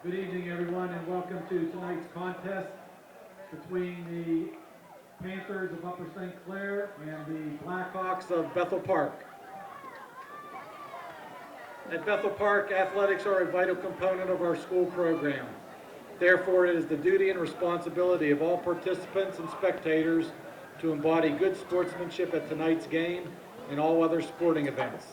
Good evening, everyone, and welcome to tonight's contest between the Panthers of Upper St. Clair and the Blackhawks of Bethel Park. At Bethel Park, athletics are a vital component of our school program. Therefore, it is the duty and responsibility of all participants and spectators to embody good sportsmanship at tonight's game and all other sporting events.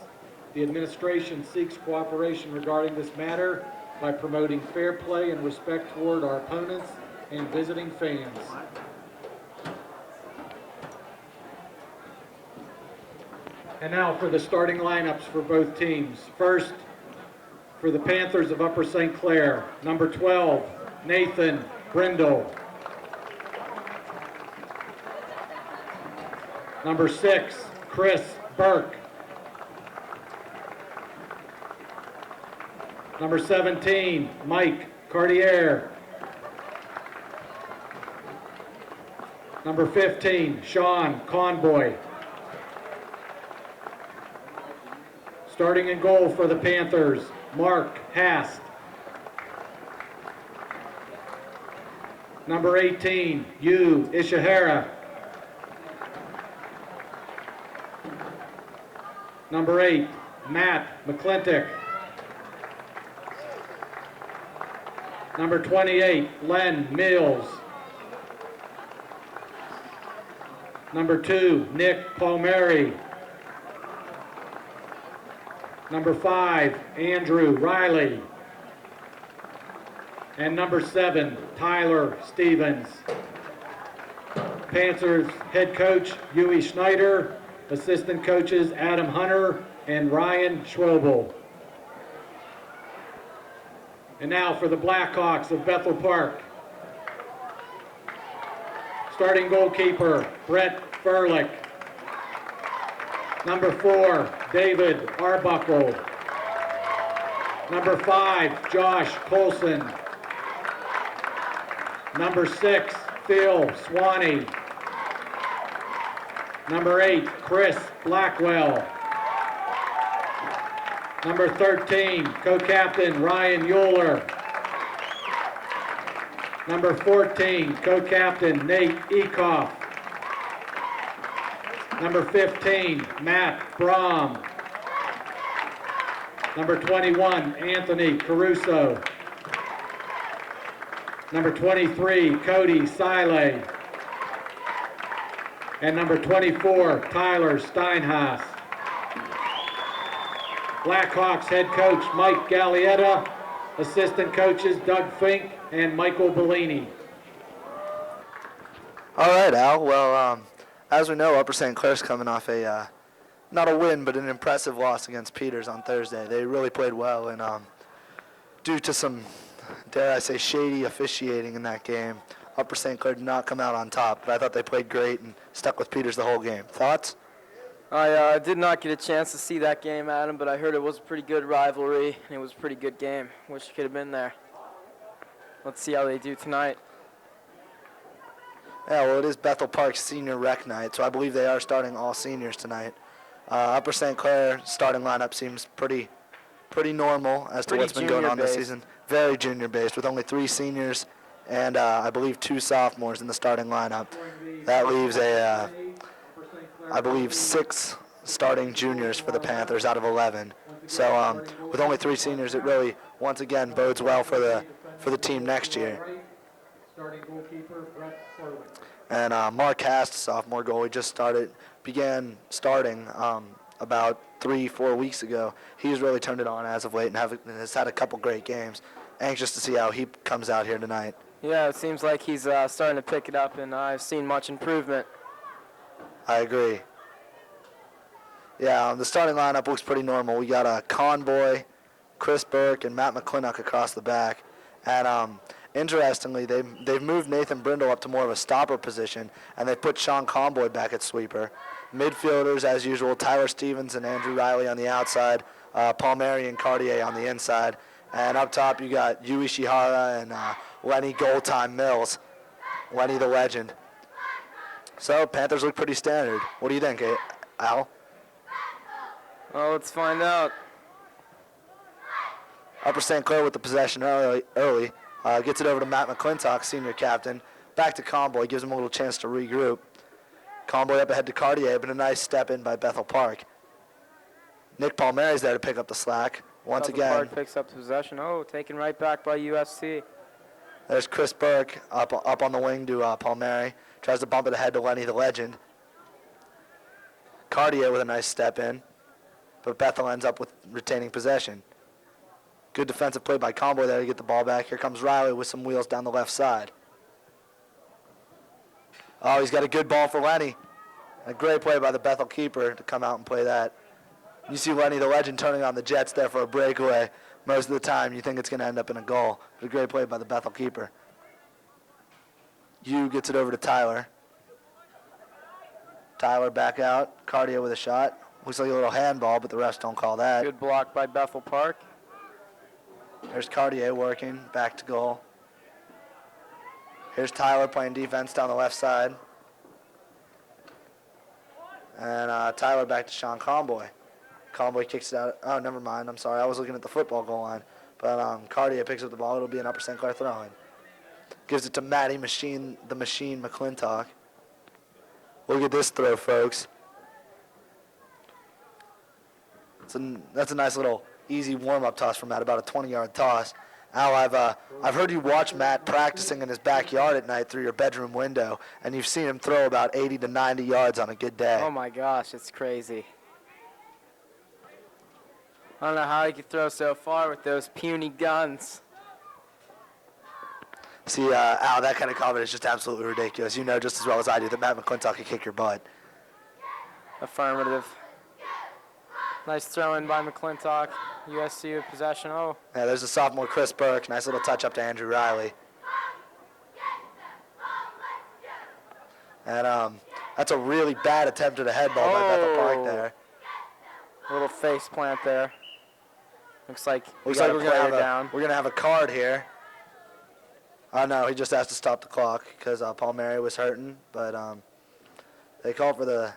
The administration seeks cooperation regarding this matter by promoting fair play and respect toward our opponents and visiting fans. And now for the starting lineups for both teams. First, for the Panthers of Upper St. Clair, number 12, Nathan Brindle. Number 6, Chris Burke. Number 17, Mike Cartier. Number 15, Sean Conboy. Starting in goal for the Panthers, Mark Hast. Number 18, Yu Ishihara. Number 8, Matt McClintock. Number 28, Len Mills. Number 2, Nick Palmieri. Number 5, Andrew Riley. And number 7, Tyler Stevens. Panthers head coach, Huey Schneider. Assistant coaches, Adam Hunter and Ryan Schwobel. And now for the Blackhawks of Bethel Park. Starting goalkeeper, Brett Furlick. Number 4, David Arbuckle. Number 5, Josh Colson. Number 6, Phil Swanee. Number 8, Chris Blackwell. Number 13, co-captain Ryan Euler. Number 14, co-captain Nate Ekoff. Number 15, Matt Brom. Number 21, Anthony Caruso. Number 23, Cody Sile. And number 24, Tyler Steinhaus. Blackhawks head coach Mike Gallietta, assistant coaches Doug Fink and Michael Bellini. All right, Al. Well, as we know, Upper St. Clair's coming off a, not a win, but an impressive loss against Peters on Thursday. They really played well, and due to some, dare I say, shady officiating in that game, Upper St. Clair did not come out on top, but I thought they played great and stuck with Peters the whole game. Thoughts? I did not get a chance to see that game, Adam, but I heard it was a pretty good rivalry, and it was a pretty good game. Wish you could have been there. Let's see how they do tonight. Yeah, well, it is Bethel Park's senior rec night, so I believe they are starting all seniors tonight. Upper St. Clair starting lineup seems pretty normal as to what's been going on this season. Very junior-based, with only 3 seniors and I believe 2 sophomores in the starting lineup. That leaves I believe 6 starting juniors for the Panthers out of 11. So with only 3 seniors, it really, once again, bodes well for the team next year. And Mark Hast, sophomore goalie, just began starting about 3-4 weeks ago. He's really turned it on as of late and has had a couple great games. Anxious to see how he comes out here tonight. Yeah, it seems like he's starting to pick it up, and I've seen much improvement. I agree. Yeah, the starting lineup looks pretty normal. We got Conboy, Chris Burke, and Matt McClintock across the back. And interestingly, they've moved Nathan Brindle up to more of a stopper position, and they put Sean Conboy back at sweeper. Midfielders, as usual, Tyler Stevens and Andrew Riley on the outside, Palmieri and Cartier on the inside. And up top, you got Yu Ishihara and Lenny Goldtime Mills, Lenny the legend. So Panthers look pretty standard. What do you think, Al? Well, let's find out. Upper St. Clair with the possession early. Gets it over to Matt McClintock, senior captain. Back to Comboy, gives him a little chance to regroup. Comboy up ahead to Cartier, but a nice step in by Bethel Park. Nick Palmieri's there to pick up the slack. Once Bethel again, Park picks up the possession. Oh, taken right back by USC. there's Chris Burke up on the wing to Palmieri. Tries to bump it ahead to Lenny the Legend. Cartier with a nice step in, but Bethel ends up with retaining possession. Good defensive play by Comboy there to get the ball back. Here comes Riley with some wheels down the left side. Oh, he's got a good ball for Lenny. A great play by the Bethel keeper to come out and play that. You see Lenny the Legend turning on the Jets there for a breakaway. Most of the time you think it's going to end up in a goal. But a great play by the Bethel keeper. Yu gets it over to Tyler. Tyler back out. Cartier with a shot. Looks like a little handball, but the refs don't call that. Good block by Bethel Park. There's Cartier working, back to goal. Here's Tyler playing defense down the left side. And Tyler back to Sean Comboy. Comboy kicks it out. Oh, never mind. I'm sorry. I was looking at the football goal line. But Cartier picks up the ball. It'll be an Upper St. Clair throw-in. Gives it to Matty the Machine McClintock. Look at this throw, folks. That's a nice little easy warm-up toss from Matt, about a 20-yard toss. Al, I've heard you watch Matt practicing in his backyard at night through your bedroom window, and you've seen him throw about 80 to 90 yards on a good day. Oh my gosh, it's crazy. I don't know how he could throw so far with those puny guns. See, Al, that kind of comment is just absolutely ridiculous. You know just as well as I do that Matt McClintock can kick your butt. Affirmative. Nice throw in by McClintock. USC with possession. Oh, Yeah, there's the sophomore Chris Burke. Nice little touch up to Andrew Riley. And that's a really bad attempt at a head ball by Bethel Park there. a little face plant there. Looks like we Looks got like a player down. we're gonna have a card here. No, he just asked to stop the clock because Palmieri was hurting, but they call for I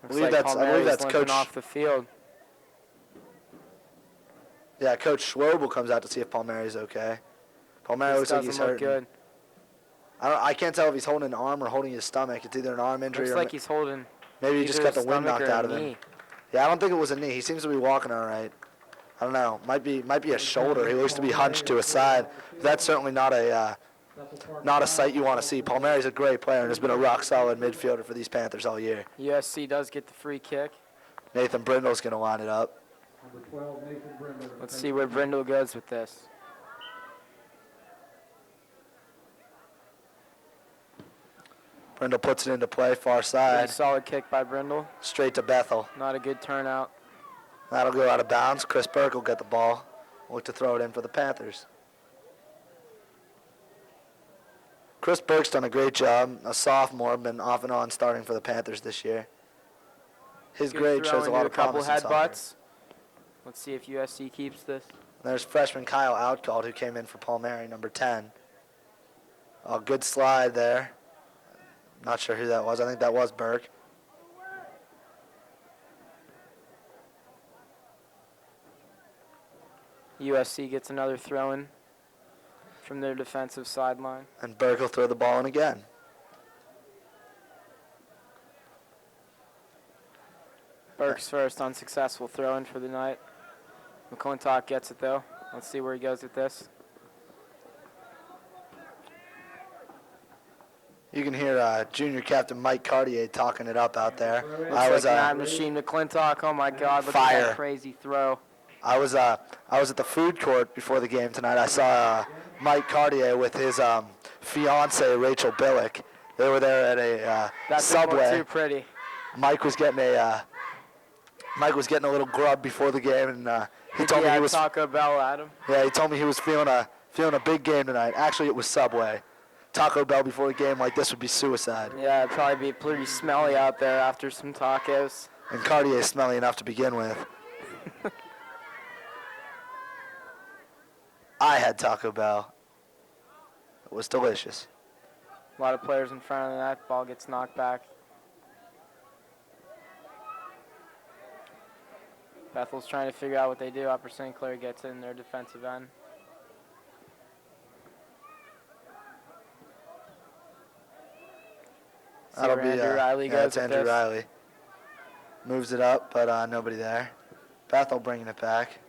Looks believe like that's Palmieri's limping Coach. off the field. Yeah, Coach Schwobel comes out to see if Palmieri's okay. Palmieri This looks like doesn't he's look hurting. good. I can't tell if he's holding an arm or holding his stomach. It's either an arm injury Looks or like he's holding maybe he just either got the his wind stomach knocked or out a of him. knee. Yeah, I don't think it was a knee. He seems to be walking all right. I don't know. Might be a shoulder. He looks to be hunched to his side. That's certainly not a sight you want to see. Palmieri's a great player and has been a rock solid midfielder for these Panthers all year. USC does get the free kick. Nathan Brindle's going to line it up. Number 12, Nathan Brindle. Let's see where Brindle goes with this. Brindle puts it into play, far Pretty side, solid kick by Brindle. straight to Bethel. Not a good turnout. That'll go out of bounds. Chris Burke will get the ball. Look to throw it in for the Panthers. Chris Burke's done a great job. A sophomore, been off and on starting for the Panthers this year. His Good grade throw shows a into lot of couple promise in soccer. headbutts. Let's see if USC keeps this. There's freshman Kyle Outcalled who came in for Palmieri, number 10. Oh, good slide there. Not sure who that was. I think that was Burke. USC gets another throw in from their defensive sideline. And Burke will throw the ball in again. Burke's first unsuccessful throw in for the night. McClintock gets it though. Let's see where he goes with this. You can hear junior captain Mike Cartier talking it up out there. Looks like Matt Machine McClintock. Oh my God! Look at Fire. that crazy throw. I was at the food court before the game tonight. I saw Mike Cartier with his fiance Rachel Billick. They were there at a That's Subway. too pretty. Mike was getting a little grub before the game, and he told me he was Taco Bell at him. he told me he was feeling a big game tonight. Actually, it was Subway. Taco Bell before a game like this would be suicide. Yeah, it'd probably be pretty smelly out there after some tacos. And Cartier's smelly enough to begin with. I had Taco Bell. It was delicious. A lot of players in front of the net. Ball gets knocked back. Bethel's trying to figure out what they do. Upper St. Clair gets in their defensive end. See That'll where be Andrew Riley yeah, goes it's with Andrew this. Riley. Moves it up, but nobody there. Bethel bringing it back.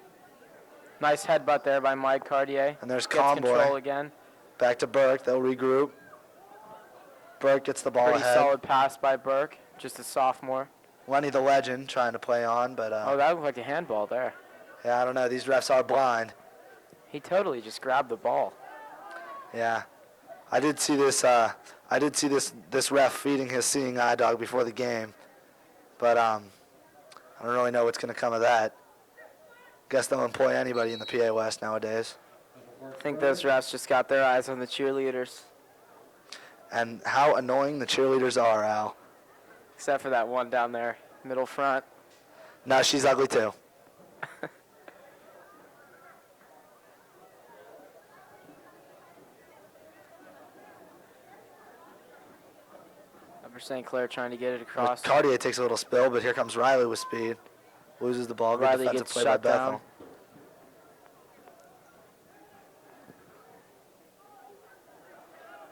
Nice headbutt there by Mike Cartier. And there's Gets Conboy. control again. Back to Burke. They'll regroup. Burke gets the ball Pretty ahead. solid pass by Burke, just a sophomore. Lenny the legend trying to play on, but Oh, that looked like a handball there. yeah, I don't know. These refs are blind. He totally just grabbed the ball. Yeah, I did see this. This ref feeding his seeing eye dog before the game, but I don't really know what's going to come of that. Guess they'll employ anybody in the PA West nowadays. I think those refs just got their eyes on the cheerleaders, And how annoying the cheerleaders are, Al. except for that one down there, middle front. No, she's ugly too. Upper St. Clair trying to get it across. Cartier takes a little spill, but here comes Riley with speed. Loses the ball. Good Riley defensive gets play by shut Bethel. down.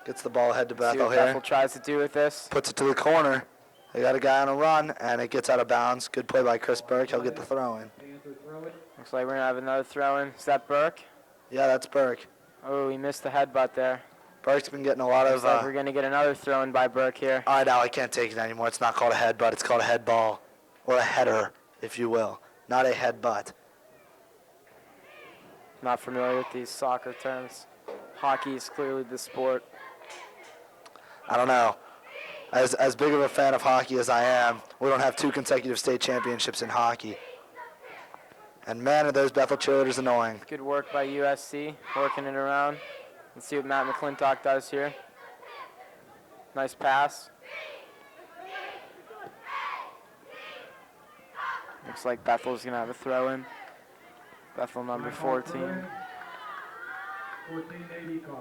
Gets the ball ahead to See Bethel what here. Bethel tries to do with this. Puts it to the corner. They got a guy on a run, and it gets out of bounds. Good play by Chris Burke. He'll get the throw in. Looks like we're going to have another throw in. Is that Burke? Yeah, that's Burke. Oh, he missed the headbutt there. Burke's been getting a lot Looks of. like we're going to get another throw in by Burke here. All right, Al, I can't take it anymore. It's not called a headbutt. It's called a head ball, or a header, if you will, not a headbutt. Not familiar with these soccer terms. Hockey is clearly the sport. I don't know. As big of a fan of hockey as I am, we don't have 2 consecutive state championships in hockey. And man, are those Bethel cheerleaders annoying. Good work by USC, working it around. Let's see what Matt McClintock does here. Nice pass. Looks like Bethel's going to have a throw in. Bethel number 14. 1480 car.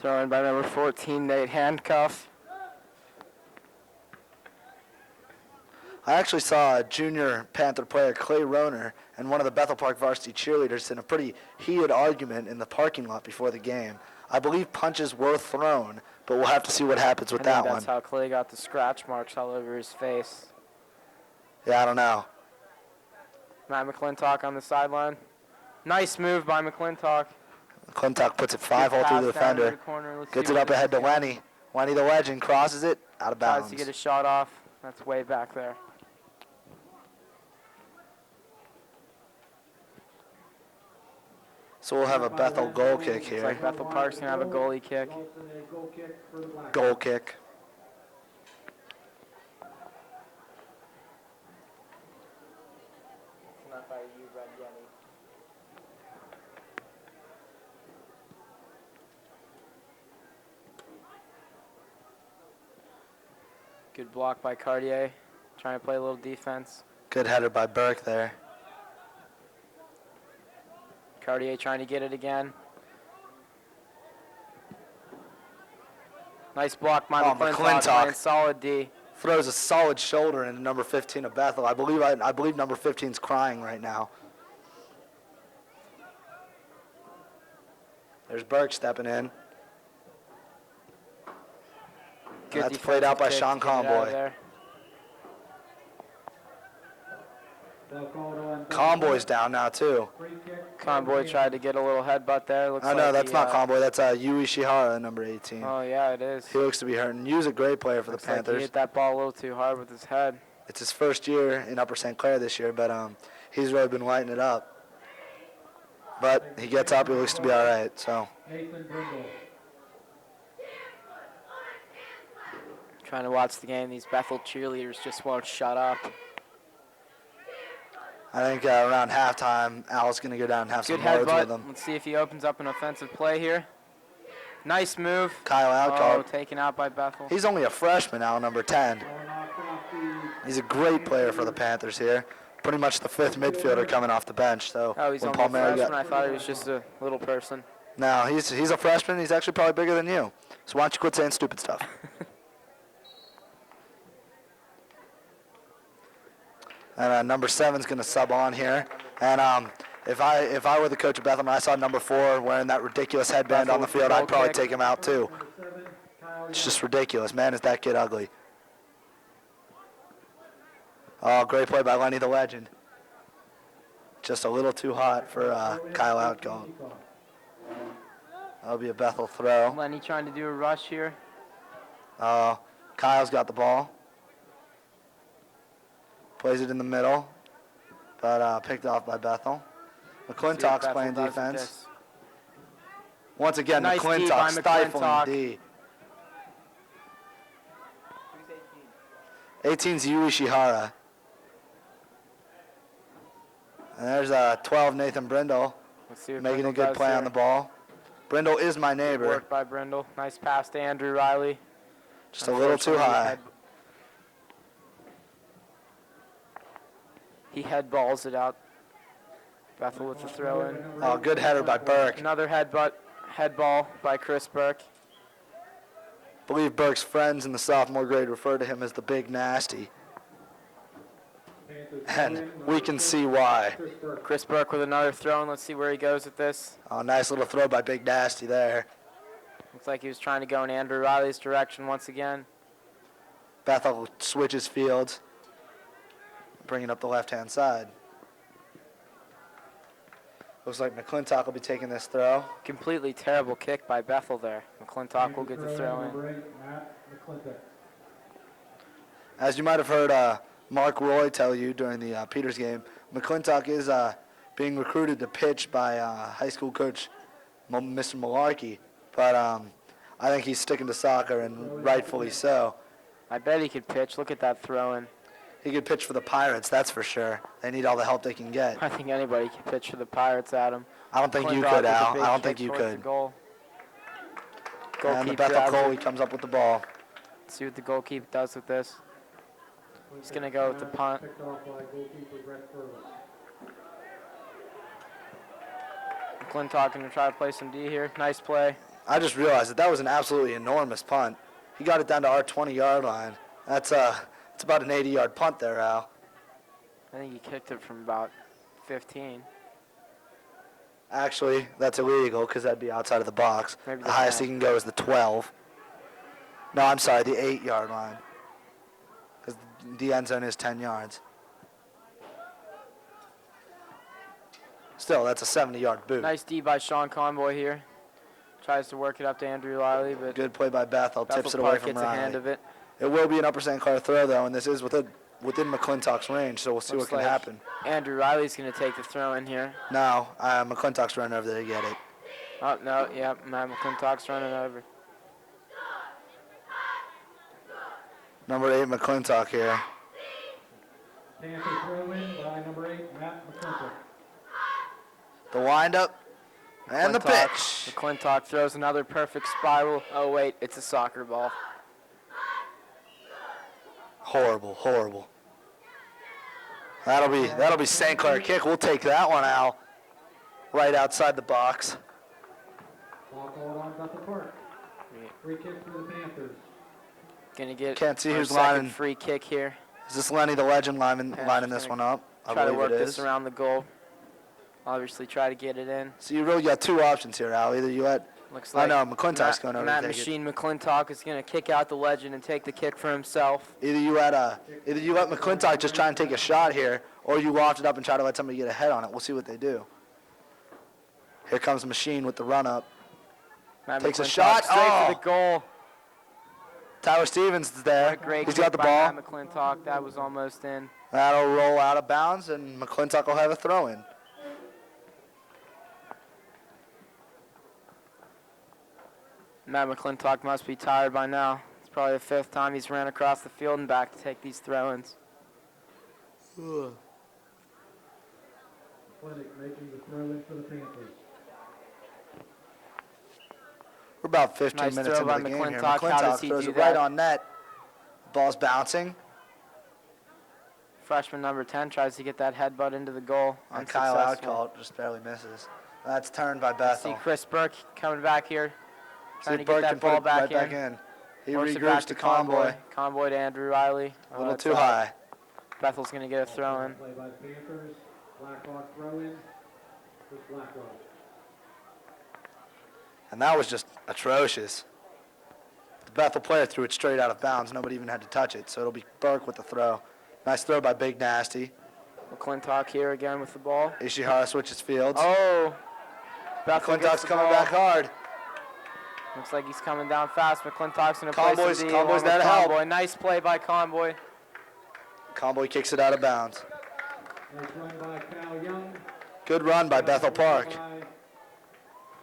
Throw in by number 14, Nate Handcuff. I actually saw a junior Panther player, Clay Roner, and one of the Bethel Park varsity cheerleaders in a pretty heated argument in the parking lot before the game. I believe punches were thrown, but we'll have to see what happens with I think that that's one. how Clay got the scratch marks all over his face. Yeah, I don't know. Matt McClintock on the sideline. Nice move by McClintock. Clintock puts it 5-hole through the defender. Gets it up ahead to Lenny. Lenny the legend crosses it out of Tries bounds. to get a shot off. That's way back there. So we'll have a Bethel goal kick Looks here. like Bethel Park's going to have a goalie kick. Goal kick for the Black. Goal kick. Good block by Cartier. Trying to play a little defense. Good header by Burke there. Cartier trying to get it again. Nice block by Oh, McClintock. McClintock. Playing solid D. Throws a solid shoulder into number 15 of Bethel. I believe number 15's crying right now. There's Burke stepping in. Good That's played out by defensive Sean kick to get it out of Conboy. there. They'll call it on. Conboy's down now too. Free kick. Conboy tried to get a little headbutt there. Looks Oh like no, that's he, not Conboy. That's Yui Shihara, number 18. Oh yeah, it is. He looks to be hurting. Yu's a great player for the Looks like he Panthers. hit that ball a little too hard with his head. It's his first year in Upper St. Clair this year, but he's really been lighting it up. But he gets up, he looks to be all right. So Nathan Brindle. Trying to watch the game. These Bethel cheerleaders just won't shut up. I think around halftime, Al's going to go down and have Good some words with headbutt. him. Let's see if he opens up an offensive play here. Nice move. Kyle Oh, Alcott. taken out by Bethel. He's only a freshman, Al, number 10. Ball knocked off the He's a great player for the Panthers here. Pretty much the 5th midfielder coming off the bench. So Oh, he's when only a Palmieri freshman. I thought he was just a little person. No, he's a freshman. He's actually probably bigger than you. So why don't you quit saying stupid stuff? And number 7's going to sub on here. And if I were the coach of Bethel and I saw number 4 wearing that ridiculous headband on the field, I'd probably take him out too. It's just ridiculous. Man, is that kid ugly. Oh, great play by Lenny the Legend. Just a little too hot for Kyle Outcall. That'll be a Bethel throw. Lenny trying to do a rush here. Kyle's got the ball. Plays it in the middle, but picked off by Bethel. McClintock's playing defense. Once again, Nice D McClintock by stifling McClintock. D. 18's Yui Shihara. And there's 12 Nathan Brindle Let's see what making Brindle a good does play here. on the ball. Brindle is my neighbor. Work by Brindle. Nice pass to Andrew Riley. Just a little too high. He head balls it out. Bethel with the throw in. Oh, good header by Burke. Another head ball by Chris Burke. I believe Burke's friends in the sophomore grade refer to him as the Big Nasty. And we can see why. Chris Burke with another throw in. Let's see where he goes with this. Oh, nice little throw by Big Nasty there. Looks like he was trying to go in Andrew Riley's direction once again. Bethel switches fields, bringing up the left-hand side. Looks like McClintock will be taking this throw. Completely terrible kick by Bethel there. McClintock will get the throw in. As you might have heard Mark Roy tell you during the Peters game, McClintock is being recruited to pitch by high school coach Mr. Malarkey, but I think he's sticking to soccer, and rightfully so. I bet he could pitch. Look at that throw in. He could pitch for the Pirates, that's for sure. They need all the help they can get. I think anybody could pitch for the Pirates, Adam. I don't think you McClintock could, with a Al. big I don't kick think you towards the could. goal. And the Goalkeeper Bethel has goalie it. comes up with the ball. Let's see what the goalkeeper does with this. He's going to go with the punt. McClintock going to try to play some D here. Nice play. I just realized that was an absolutely enormous punt. He got it down to our 20-yard line. That's it's about an 80-yard punt there, Al. I think he kicked it from about 15. Actually, that's illegal because that'd be outside of the box. Maybe The they highest he can't. can go is the 12. No, I'm sorry, the 8-yard line. Because the end zone is 10 yards. Still, that's a 70-yard boot. Nice D by Sean Convoy here. Tries to work it up to Andrew Riley, but Good play by Bethel. Tips Bethel it away Park from gets a hand Riley. of it. It will be an Upper St. Clair throw, though, and this is within McClintock's range, so we'll see Looks what can like happen. Andrew Riley's going to take the throw in here. No, McClintock's running over there to get it. Oh, no, yeah, Matt McClintock's running over. Number 8, McClintock here. Panther throw in by number 8, Matt McClintock. The windup and the pitch. McClintock throws another perfect spiral. Oh, wait, it's a soccer ball. Horrible, horrible. That'll be St. Clair kick. We'll take that one, Al. Right outside the box. Ball called on Bethel Park. Free kick for the Panthers. Going to get Can't see our who's second lining. free kick here. Is this Lenny the Legend lining this one up? I Try to believe work it this is. around the goal. Obviously try to get it in. So you really got two options here, Al. Either you let Looks I like know, McClintock's going over Matt to take it. Machine McClintock is going to kick out the Legend and take the kick for himself. Either you let McClintock just try and take a shot here, or you loft it up and try to let somebody get a head on it. We'll see what they do. Here comes Machine with the run up. Matt Takes a McClintock shot. straight Oh. for the goal. Tyler Stevens is What there. a great He's kick got the by ball. Matt McClintock. That was almost in. That'll roll out of bounds, and McClintock will have a throw in. Matt McClintock must be tired by now. It's probably the 5th time he's ran across the field and back to take these throw-ins. Clinic making the throw in for the Panthers. We're about 15 Nice minutes throw into by the game here. McClintock. How does McClintock he throws do it right that? on net. Ball's bouncing. Freshman number 10 tries to get that headbutt into the goal. And Kyle Unsuccessful. Outcall just barely misses. That's turned by See Bethel. Chris Burke coming back here. Trying See, to get Burke that can put ball it back right in. back in. He Works it regroups back to Convoy. Convoy to Andrew Riley. A little It's too high. Bethel's going to get a throw in. Play by the Panthers. Blackhawk throw in. Chris Blackwell. And that was just atrocious. The Bethel player threw it straight out of bounds. Nobody even had to touch it, so it'll be Burke with the throw. Nice throw by Big Nasty. McClintock here again with the ball. Ishihara switches fields. Oh! Bethel gets McClintock's the coming ball. back hard. Looks like he's coming down fast. McClintock's going to play Conboy's- some D Conboy's along with there to help. Conboy. Nice play by Conboy. Conboy kicks it out of bounds. Nice run by Cal Young. Good run by Bethel Park. By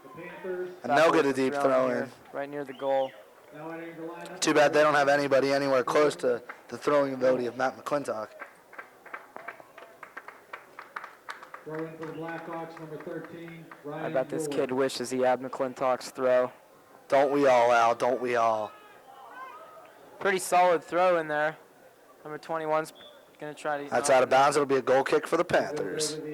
the Panthers. And they'll get a Bethel deep with throw here, in. right near the goal. Now entering the lineup. Too bad they don't have anybody anywhere close to the throwing ability of Matt McClintock. Throw in for the Blackhawks, number 13. Ryan I bet this York. kid wishes he had McClintock's throw. Don't we all, Al? Don't we all? Pretty solid throw in there. Number 21's going to try to... That's out of bounds. It'll be a goal kick for the Goes Panthers. over the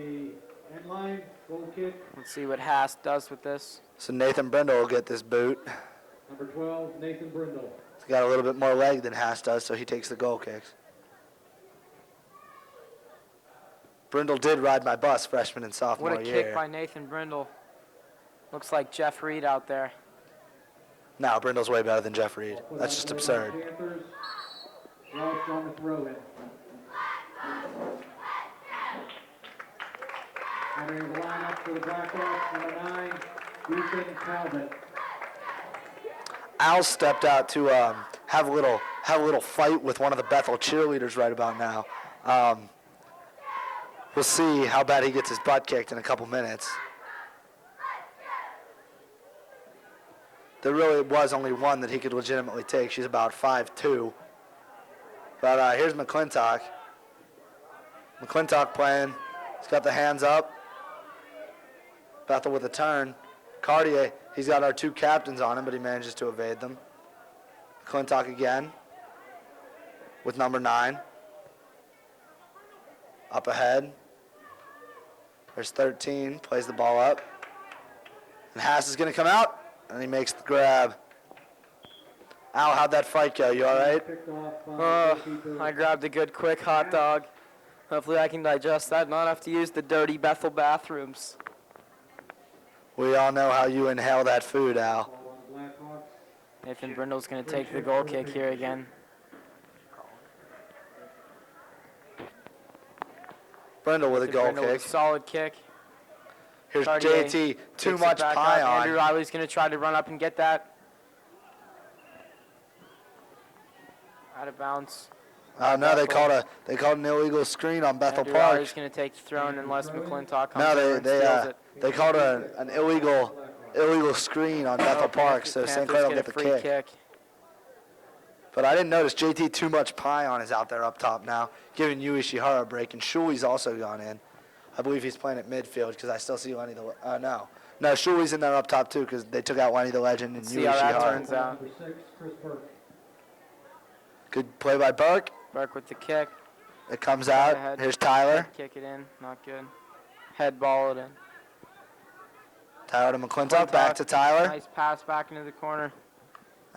end line. Goal kick. Let's see what Haas does with this. So Nathan Brindle will get this boot. Number 12, Nathan Brindle. He's got a little bit more leg than Haas does, so he takes the goal kicks. Brindle did ride my bus freshman and sophomore What a year. kick by Nathan Brindle. Looks like Jeff Reed out there. No, Brindle's way better than Jeff Reed. Put That's out just the absurd. Panthers. Welch on the throw in. Entering the lineup for the Blackhawks, number 9, Ethan Talbot. Al stepped out to have a little fight with one of the Bethel cheerleaders right about now. We'll see how bad he gets his butt kicked in a couple minutes. There really was only one that he could legitimately take. She's about 5'2". But here's McClintock. McClintock playing. He's got the hands up. Bethel with a turn. Cartier, he's got our two captains on him, but he manages to evade them. McClintock again with number 9. Up ahead. There's 13, plays the ball up. And Haas is going to come out, and he makes the grab. Al, how'd that fight go? You all right? Picked off by Oh, goalkeeper. I grabbed a good quick hot dog. Hopefully I can digest that, not have to use the dirty Bethel bathrooms. We all know how you inhale that food, Al. Ball on the Blackhawks. Nathan Brindle's going to take the goal kick here again. Brindle with a goal Brindle with kick. a solid kick. Here's Cartier JT, too Takes it much back pie up. Andrew on. Riley's going to try to run up and get that. Out of bounds. Oh no, they called an illegal screen on Bethel Andrew Park. Riley's going to take the throw unless McClintock comes No, over and steals it. they called an illegal screen on Bethel Park, so St. Clair will Panthers get get the a free kick. But I didn't notice JT too much pie on is out there up top now, giving Yu Ishihara a break, and Shuli's also gone in. I believe he's playing at midfield because I still see Lenny no, Shuli's in there up top too because they took out Lenny the Legend and See Yu how that Ishihara. turns out. Number 6, Chris Burke. Good play by Burke. Burke with the kick. It comes out. Ahead. Here's Tyler. Kick it in. Not good. Head ball it in. Tyler to McClintock. Back to Tyler. Nice pass back into the corner.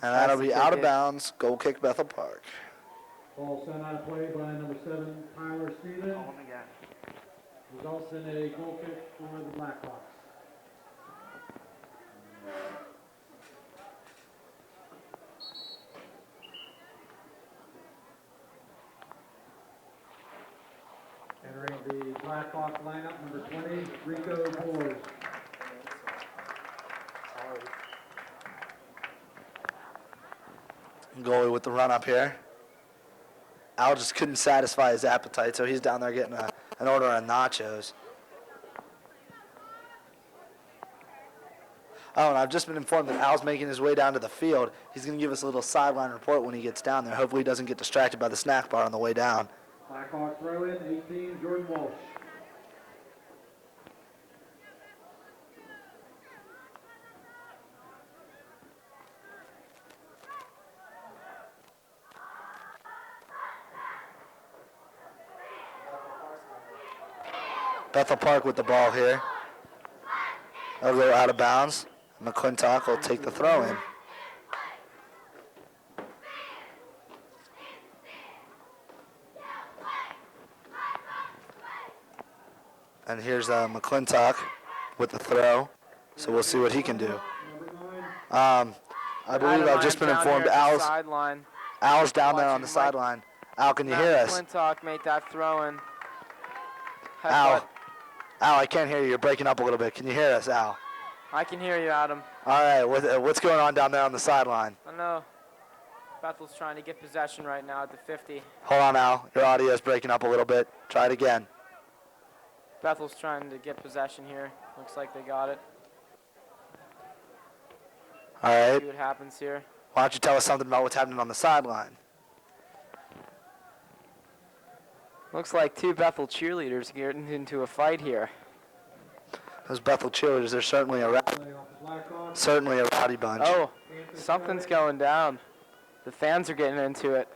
And that'll Pass to be out of kick it. bounds. Goal kick Bethel Park. Ball sent out of play by number 7, Tyler Stevens. Results in a goal kick for the Blackhawks. Entering the Blackhawk lineup, number 20, Rico Boers. Goalie with the run up here. Al just couldn't satisfy his appetite, so he's down there getting an order of nachos. Oh, and I've just been informed that Al's making his way down to the field. He's going to give us a little sideline report when he gets down there. Hopefully he doesn't get distracted by the snack bar on the way down. Blackhawk throw in, 18, Jordan Walsh. Bethel Park with the ball here. They'll go out of bounds. McClintock will take the throw in. And here's McClintock with the throw. So we'll see what he can do. I believe I've just been informed Al's down there on the sideline. Al, can you hear us? McClintock made that throw in. Al, I can't hear you. You're breaking up a little bit. Can you hear us, Al? I can hear you, Adam. All right, what's going on down there on the sideline? I know. Bethel's trying to get possession right now at the 50. Hold on, Al. Your audio's breaking up a little bit. Try it again. Bethel's trying to get possession here. Looks like they got it. All right. See what happens here. Why don't you tell us something about what's happening on the sideline? Looks like two Bethel cheerleaders getting into a fight here. Those Bethel cheerleaders, they're certainly a rowdy bunch. Oh, something's going down. The fans are getting into it.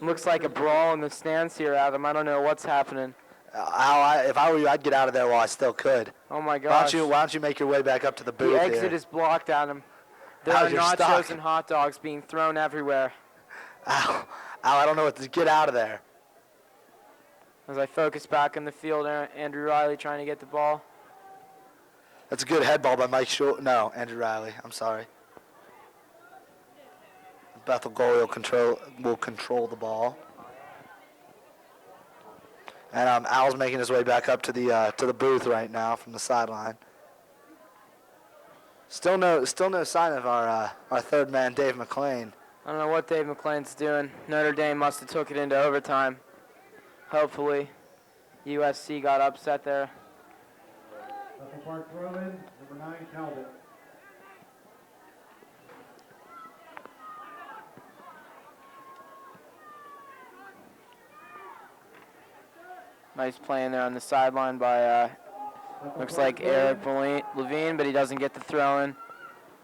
Looks like a brawl in the stands here, Adam. I don't know what's happening. Al, if I were you, I'd get out of there while I still could. Oh my gosh. Why don't you make your way back up to the booth The exit here? is blocked, Adam. There Al, are you're nachos stuck. and hot dogs being thrown everywhere. Al, I don't know what to get out of there. As I focus back in the field, Andrew Riley trying to get the ball. That's a good head ball by Mike Short. No, Andrew Riley. I'm sorry. Bethel goalie will control the ball. And Al's making his way back up to the booth right now from the sideline. Still no sign of our third man, Dave McLean. I don't know what Dave McLean's doing. Notre Dame must have took it into overtime. Hopefully, USC got upset there. Bethel Park throw in, number 9, Talbot. Nice play in there on the sideline by, looks like Eric Levine, but he doesn't get the throw in.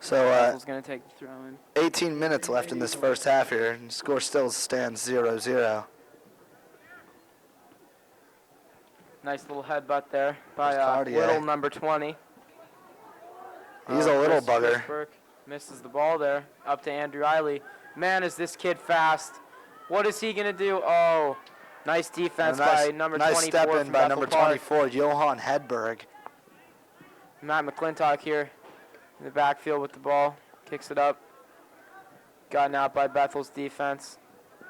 So Bethel's going to take the throw in. 18 minutes left in this first half here, and the score still stands 0-0. Nice little headbutt there by Cartier. little number 20. He's a little Chris bugger. Burke misses the ball there. Up to Andrew Riley. Man, is this kid fast. What is he going to do? Oh, nice defense by number 24. Nice step in from by Bethel number Park. 24, Johan Hedberg. Matt McClintock here in the backfield with the ball. Kicks it up. Gotten out by Bethel's defense.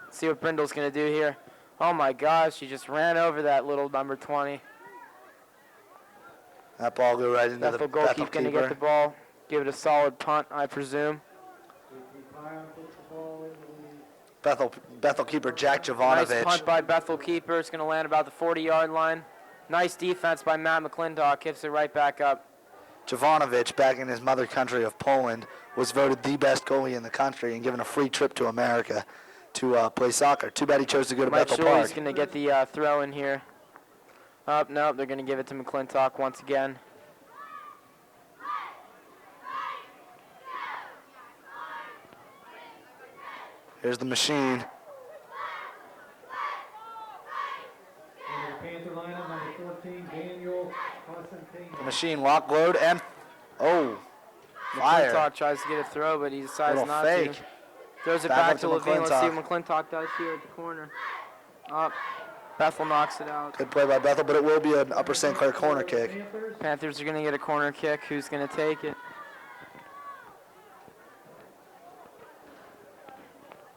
Let's see what Brindle's going to do here. Oh my gosh, he just ran over that little number 20. That ball go right into Bethel the goalkeeper Bethel going to get the keeper. ball. Give it a solid punt, I presume. Bethel keeper Jack Nice Jovanovic. punt by Bethel keeper. It's going to land about the 40-yard line. Nice defense by Matt McClintock. Gives it right back up. Jovanovic, back in his mother country of Poland, was voted the best goalie in the country and given a free trip to America to play soccer. Too bad he chose to go to Mike Bethel Shirley's Park. going to get the throw in here. Oh, no, they're going to give it to McClintock once again. Here's the machine. Panther lineup, number 14, Daniel Constantine. The machine lock, load, and fire. McClintock tries to get a throw, but he decides Little not fake. to. Throws it Back back up to to Levine. Let's see McClintock. what McClintock does here at the corner. Up. Bethel knocks it out. Good play by Bethel, but it will be an Upper St. Clair corner kick. Panthers are going to get a corner kick. Who's going to take it?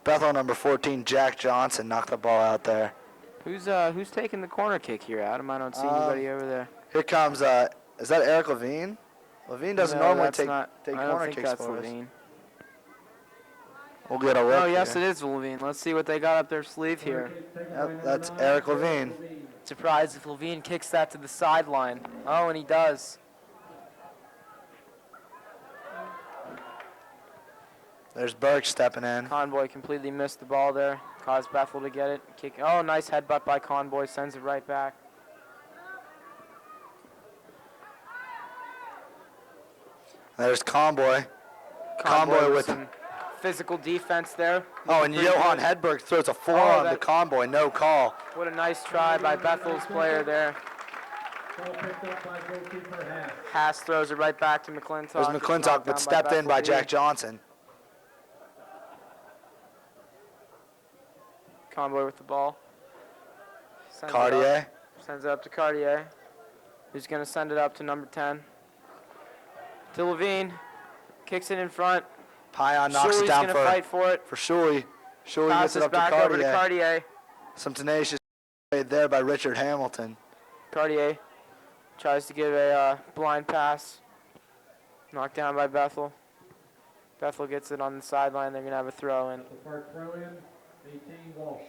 Bethel number 14, Jack Johnson, knocked the ball out there. Who's taking the corner kick here, Adam? I don't see anybody over there. Here comes, is that Eric Levine? Levine doesn't No, normally that's take not, I don't corner think kicks that's for us. Levine. We'll get a look Oh, yes, here. it is Levine. Let's see what they got up their sleeve here. Yep, that's Eric Levine. Surprised if Levine kicks that to the sideline. Oh, and he does. There's Burke stepping in. Convoy completely missed the ball there. Caused Bethel to get it. Kick. Oh, nice headbutt by Convoy. Sends it right back. There's Convoy. Convoy with some physical defense there. Oh, and Johan Hedberg throws a forearm to Convoy. No call. What a nice try by Bethel's player there. Ball picked up by goalkeeper Haas. Haas throws it right back to McClintock. There's It's McClintock, knocked but down stepped in by Bethel Jack D. Johnson. Convoy with the ball. Sends it Cartier. up. Sends it up to Cartier. who's going to send it up to number 10. To Levine. Kicks it in front. Pion knocks it Shuli's down going to fight for it. for Shuli. Shuli gets Passes it up to back over to Cartier. Cartier. Some tenacious made there by Richard Hamilton. Cartier tries to give a blind pass. Knocked down by Bethel. Bethel gets it on the sideline. They're going to have a throw in. Bethel Park throw in, 18 Walsh.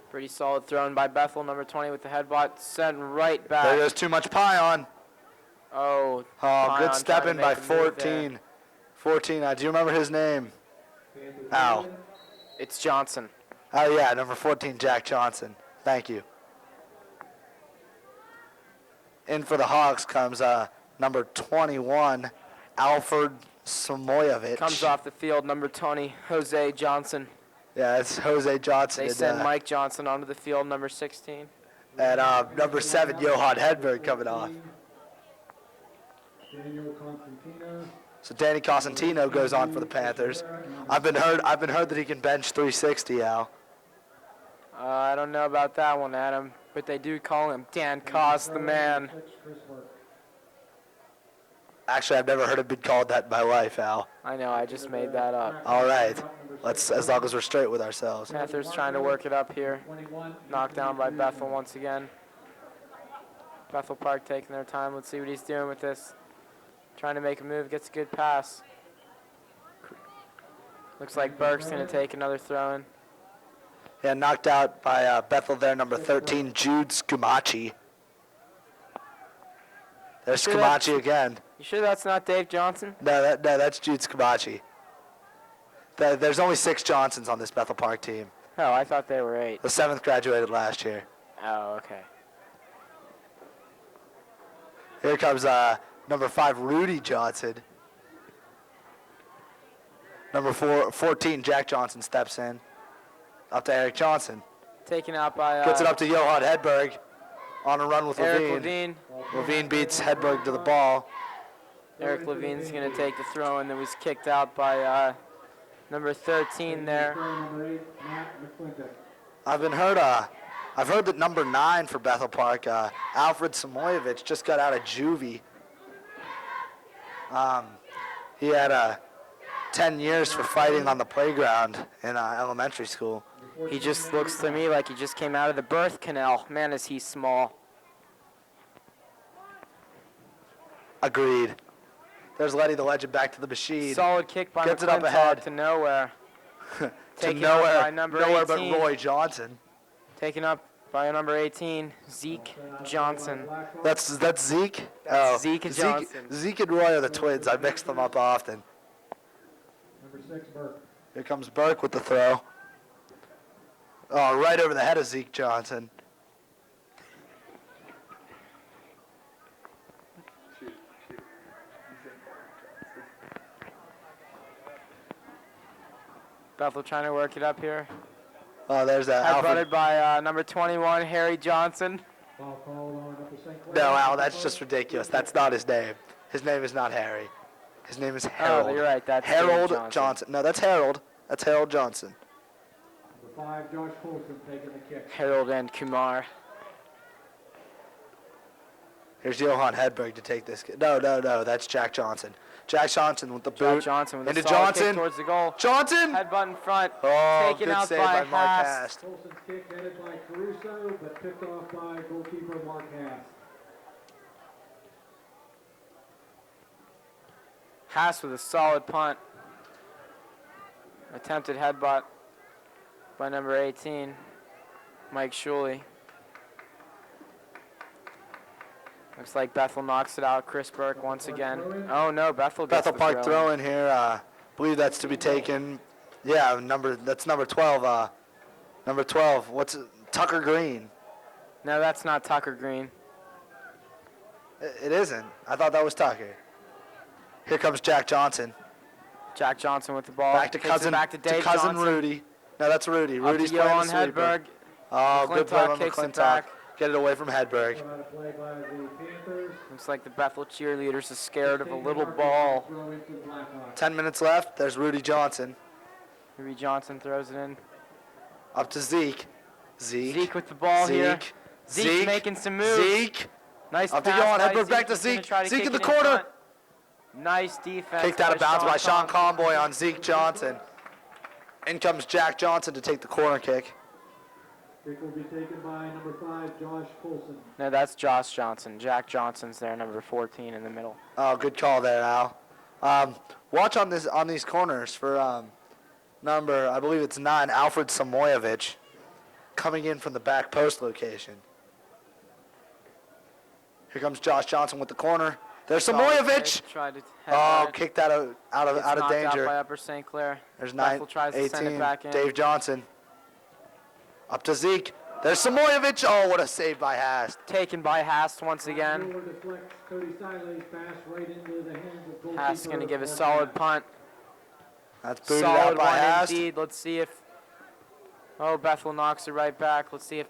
Pretty solid throw in by Bethel, number 20 with the headbutt. Sent right back. There goes too much Pion. Oh, Oh, Pion good step trying in to by make a move there. 14. 14, do you remember his name? Al. It's Johnson. Oh, yeah, number 14, Jack Johnson. Thank you. In for the Hawks comes number 21, Alfred Samoyevich. Comes off the field, number 20, Jose Johnson. Yeah, it's Jose Johnson. They and, send Mike Johnson onto the field, number 16. And number 7, Johan Hedberg coming off. Daniel Constantino. So Danny Cosentino goes on for the Panthers. I've been heard that he can bench 360, Al. I don't know about that one, Adam, but they do call him Dan Cos, the man. Actually, I've never heard it been called that in my life, Al. I know, I just made that up. All right. Let's, as long as we're straight with ourselves. Panthers trying to work it up here. Knocked down by Bethel once again. Bethel Park taking their time. Let's see what he's doing with this. Trying to make a move, gets a good pass. Looks like Burke's going to take another throw in. Yeah, knocked out by Bethel there, number 13, Jude Scumaci. There's Sure that's- Scumaci again. You sure that's not Dave Johnson? No, that's Jude Scumaci. There's only 6 Johnsons on this Bethel Park team. Oh, I thought they were 8. The 7th graduated last year. Oh, okay. Here comes number 5, Rudy Johnson. Number 14, Jack Johnson steps in. Up to Eric Johnson. Taken out by Gets it up to Johan Hedberg. On a run with Eric Levine. Levine. Levine beats Hedberg to the ball. Eric Levine's going to take the throw in that was kicked out by number 13 there. Number 8, Matt McClintock. I've heard that number 9 for Bethel Park, Alfred Samoyevich, just got out of juvie. He had 10 years for fighting on the playground in elementary school. He just looks to me like he just came out of the birth canal. Man, is he small. Agreed. There's Letty the Legend back to the machine. Solid kick by Gets it up McClintock ahead. to nowhere. To Taken up nowhere, by number nowhere 18. but Roy Johnson. Taken up by number 18, Zeke Johnson. That's Zeke? That's Zeke and Johnson. Zeke and Roy are the twins. I mix them up often. Number 6, Burke. Here comes Burke with the throw. Oh, right over the head of Zeke Johnson. Bethel trying to work it up here. Oh, there's that Alfred. Headbutted by number 21, Harry Johnson. Foul called on Upper St. Clair. No, Al, that's just ridiculous. That's not his name. His name is not Harry. His name is Harold. Oh, you're right. That's Harold Dave Johnson. No, that's Harold. That's Harold Johnson. Number 5, Josh Colson taking the kick. Harold and Kumar. Here's Johan Hedberg to take this. No, that's Jack Johnson. Jack Johnson with the Jack boot. Johnson with a Into solid Johnson. kick towards the goal. Johnson! Headbutt in front. Oh, taken good out save by by Mark Haas. Hast. Colson's kick headed by Caruso, but picked off by goalkeeper Mark Haas. Haas with a solid punt. Attempted headbutt by number 18, Mike Shuley. Looks like Bethel knocks it out. Chris Burke once again. Oh no, Bethel gets Bethel the Park throw in. throw in here. Believe that's to be taken. Yeah, that's number 12. Number 12. What's it? Tucker Green? No, that's not Tucker Green. It isn't. I thought that was Tucker. Here comes Jack Johnson. Jack Johnson with the ball. Back to Takes it cousin. back to Dave cousin Johnson. Rudy. No, that's Rudy. Up Rudy's to playing Johan the sweeper. Hedberg. Oh, good play McClintock by kicks it McClintock. back. Get it away from Hedberg. Out of play by the Panthers. Looks like the Bethel cheerleaders are scared of a little ball. Throw into Blackhawks. 10 minutes left. There's Rudy Johnson. Rudy Johnson throws it in. Up to Zeke. Zeke with the ball here. Zeke making some moves. Zeke. Nice Up to pass Johan by Hedberg, back to He's gonna Zeke. try to Zeke kick in the it corner. front. Nice defense. Kicked out of bounds by Sean Conboy. Conboy on Zeke Johnson. In comes Jack Johnson to take the corner kick. Kick will be taken by number 5, Josh Colson. No, that's Josh Johnson. Jack Johnson's there, number 14 in the middle. Oh, good call there, Al. Watch on these corners for number, I believe it's 9, Alfred Samoyevich, coming in from the back post location. Here comes Josh Johnson with the corner. There's Samoyevich. Tried to Oh, kicked that out of knocked danger. out by Upper St. Clair. There's Bethel 9, tries to send it 18, back in. Dave Johnson. Up to Zeke. There's Samoyevich. Oh, what a save by Hast. Taken by Hast once again. Forward deflects Cody Siley's pass right into the hands of goalkeeper Hast going to give a Mark solid Hass. punt. That's booted out Solid by one Hast. indeed. Let's see if... Oh, Bethel knocks it right back. Let's see if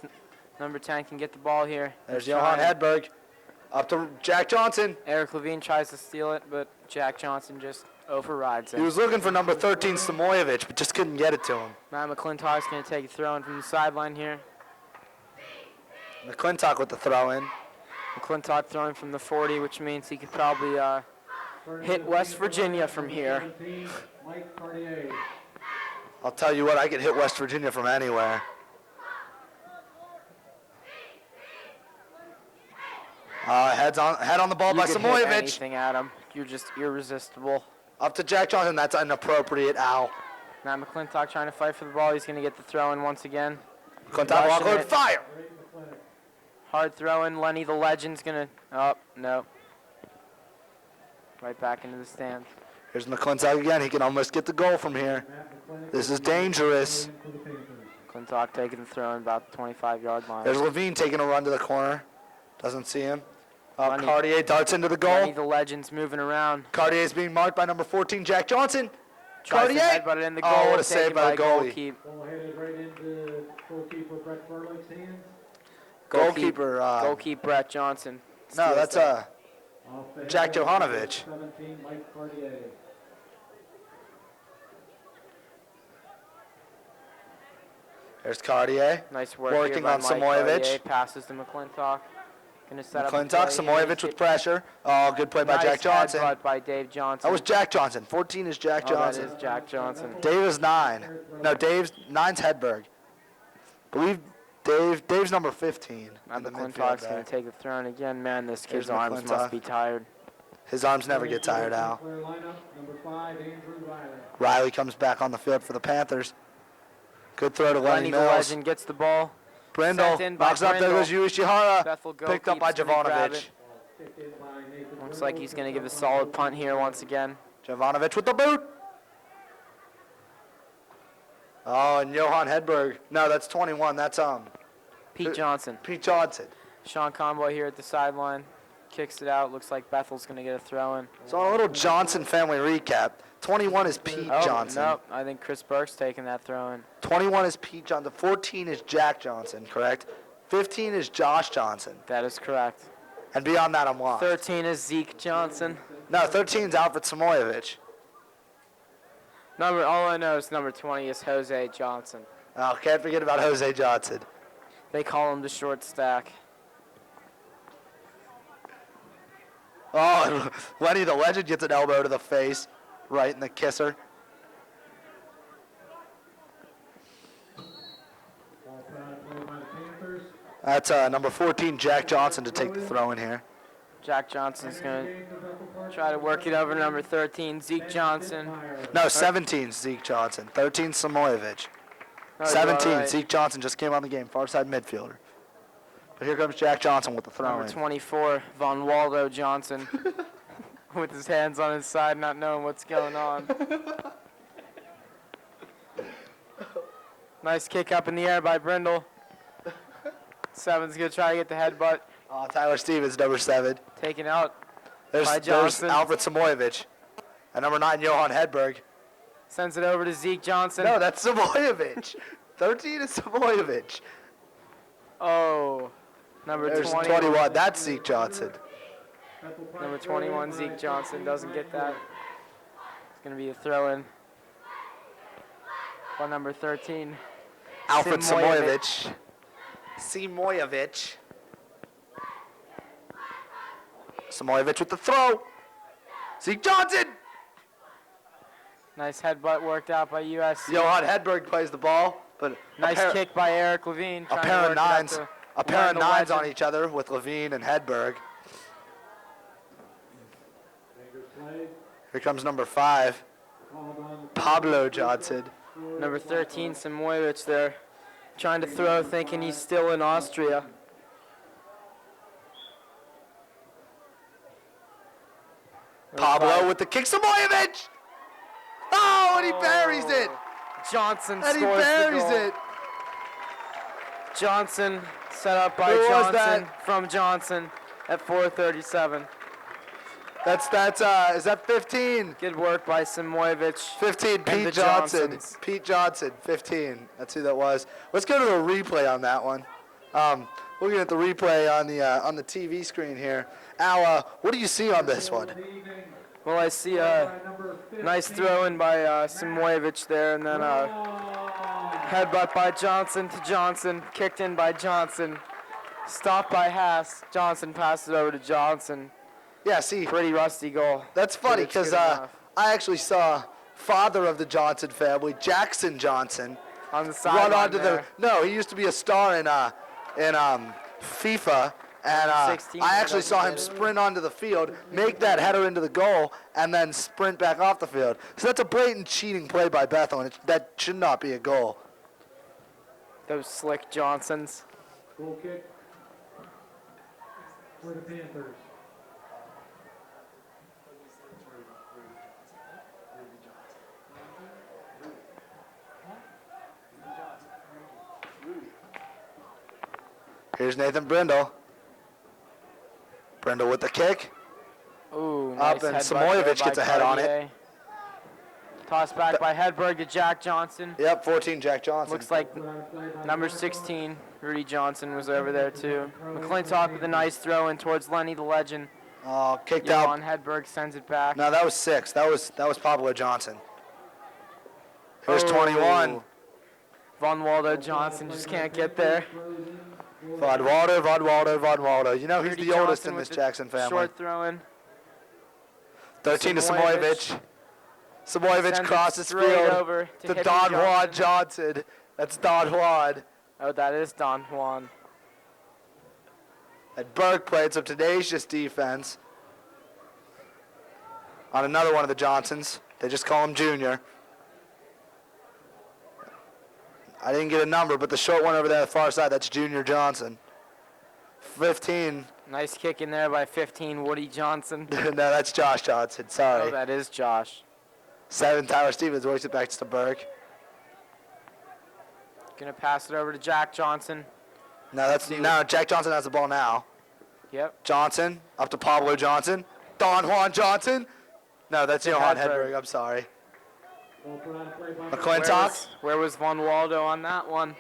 number 10 can get the ball here. There's He's Johan trying. Hedberg. Up to Jack Johnson. Eric Levine tries to steal it, but Jack Johnson just overrides He it. was looking for number 13, Samoyevich, but just couldn't get it to him. Matt McClintock's going to take a throw in from the sideline here. McClintock with the throw in. McClintock throwing from the 40, which means he could probably hit West Virginia from here. 17, Mike Cartier. I'll tell you what, I could hit West Virginia from anywhere. Head on the ball You by could hit Samoyevich. anything at him. You're just irresistible. Up to Jack Johnson. That's inappropriate. Ow. Matt McClintock trying to fight for the ball. He's going to get the throw in once again. McClintock walk Rushing on it. fire. Hard throw in. Lenny the Legend's going to... Oh, no. Right back into the stands. Here's McClintock again. He can almost get the goal from here. This is dangerous. McClintock taking the throw in about the 25-yard line. There's Levine taking a run to the corner. Doesn't see him. Lenny- Cartier darts into the Lenny goal. the Legend's moving around. Cartier is being marked by number 14, Jack Johnson. Tries to Cartier. headbutt it in the goal. Oh, what a save taken by the goalie. goalkeep. Ball headed right into goalkeeper Brett Furlick's hands. Goalkeeper. Goalkeeper Brett Johnson. No, steals that's that. Off the Jack head of Johanovic. 17, Mike Cartier. There's Cartier. Nice work Working here by on Mike Samoyevich. Cartier. Passes to McClintock. Going to set up a McClintock, play here. Samoyevich with pressure. Oh, good play by Nice Jack Johnson. headbutt by Dave Johnson. That was Jack Johnson. 14 is Jack Oh, that Johnson. is Jack Johnson. Dave is 9. No, nine's Hedberg. Believe Dave's number 15 Matt in the midfield McClintock's there. going to take the throw. And again, man, this kid's Here's arms McClintock. must be tired. His arms never get tired, Al. Clear lineup, number 5, Andrew Riley. Riley comes back on the field for the Panthers. Good throw to Lenny Lenny the Mills. Legend gets the ball. Brindle Sent in by knocks up. There Brindle. goes Yu Ishihara. Bethel Picked up by goalkeeper's gonna grab Jovanovic. it. Kicked in by Nathan Looks Brindle. like he's going to give a solid punt here once again. Jovanovic with the boot. Oh, and Johan Hedberg. No, that's 21. That's Pete Johnson. Pete Johnson. Sean Conboy here at the sideline. Kicks it out. Looks like Bethel's going to get a throw in. So on a little Johnson family recap, 21 is Pete Oh, Johnson. no. I think Chris Burke's taking that throw in. 21 is Pete Johnson. 14 is Jack Johnson, correct? 15 is Josh Johnson. That is correct. And beyond that, I'm lost. 13 is Zeke Johnson. No, 13 is Alfred Samoyevich. All I know is number 20 is Jose Johnson. Oh, can't forget about Jose Johnson. They call him the short stack. Oh, Lenny the Legend gets an elbow to the face, right in the kisser. Ball foul play by the Panthers. That's number 14, Jack Johnson, to take the throw in here. Jack Johnson's going to try to work it over to number 13, Zeke Johnson. No, 17 Zeke Johnson. 13 Samoyevich. Oh, you're all 17 right. Zeke Johnson just came on the game, far side midfielder. But here comes Jack Johnson with the throw Number in. 24, Von Waldo Johnson, with his hands on his side, not knowing what's going on. Nice kick up in the air by Brindle. Seven's going to try to get the headbutt. Tyler Stevens, number 7. Taken out. There's By Johnson. Alfred Samoyevich. And number 9, Johan Hedberg. Sends it over to Zeke Johnson. No, that's Samoyevich. 13 is Samoyevich. Oh. Number There's 20. 21. That's Zeke Johnson. Number 21, Zeke Johnson, doesn't get that. It's going to be a throw-in. By number 13, Alfred Samoyevich. Samoyevich. Simojevic. Simojevic with the throw. Zeke Johnson. Nice headbutt worked out by USC. Johan Hedberg plays the ball, but Nice kick by Eric Levine. a trying to pair of work it up nines. to A pair of Wendell nines on Legend. each other with Levine and Hedberg. Here comes number 5, Pablo Johnson. Number 13, Samoyevich there. Trying to throw, thinking he's still in Austria. Pablo with the kick. Samojevic! Oh, and he buries it! Johnson And he scores buries the goal. it! Johnson set up by Who was Johnson that? from Johnson at 4:37. Is that 15? Good work by Samoyevich. 15, And the Pete Johnson. Johnsons. Pete Johnson, 15. That's who that was. Let's go to the replay on that one. Looking at the replay on the TV screen here. Al, what do you see on this one? Well, I see a nice throw in by Samoyevich there, and then headbutt by Johnson to Johnson, kicked in by Johnson, stopped by Haas. Johnson passed it over to Johnson. Yeah, see, Pretty rusty goal. that's funny But it's because good enough. I actually saw father of the Johnson family, Jackson Johnson, On the run sideline onto there. No, he used to be a star in FIFA, and 16 I actually saw him did it. sprint onto the field, make that header into the goal, and then sprint back off the field. So that's a blatant cheating play by Bethel, and that should not be a goal. Those slick Johnsons. Goal kick for the Panthers. Here's Nathan Brindle. Brindle with the kick. Ooh, Up, nice and headbutt Samoyevich there by gets a head on it. Cartier. Tossed back by Hedberg to Jack Johnson. Yep, 14, Jack Johnson. Looks like number 16, Rudy Johnson, was over there too. McClintock with a nice throw in towards Lenny the Legend. Oh, kicked Johan out. Hedberg sends it back. No, that was 6. That was Pablo Johnson. Here's Oh. 21. Von Waldo Johnson just can't get there. Von Waldo. You know, he's Rudy the oldest Johnson in with this the Jackson family. Short throw in. 13 to Samoyevich. Samoyevich. Samoyevich Sends it crosses straight field over to to Hippie Don Juan Johnson. Johnson. That's Don Juan. Oh, that is Don Juan. And Burke played some tenacious defense on another one of the Johnsons. They just call him Junior. I didn't get a number, but the short one over there on the far side, that's Junior Johnson. 15. Nice kick in there by 15, Woody Johnson. No, that's Josh Johnson. Oh, Sorry. that is Josh. 7, Tyler Stevens works it back to Burke. Gonna pass it over to Jack Johnson. No, Jack Johnson has the ball now. Yep. Johnson, up to Pablo Johnson. Don Juan Johnson. No, that's To Johan Hedberg. Hedberg. I'm sorry. Where McClintock. where was Von Waldo on that one?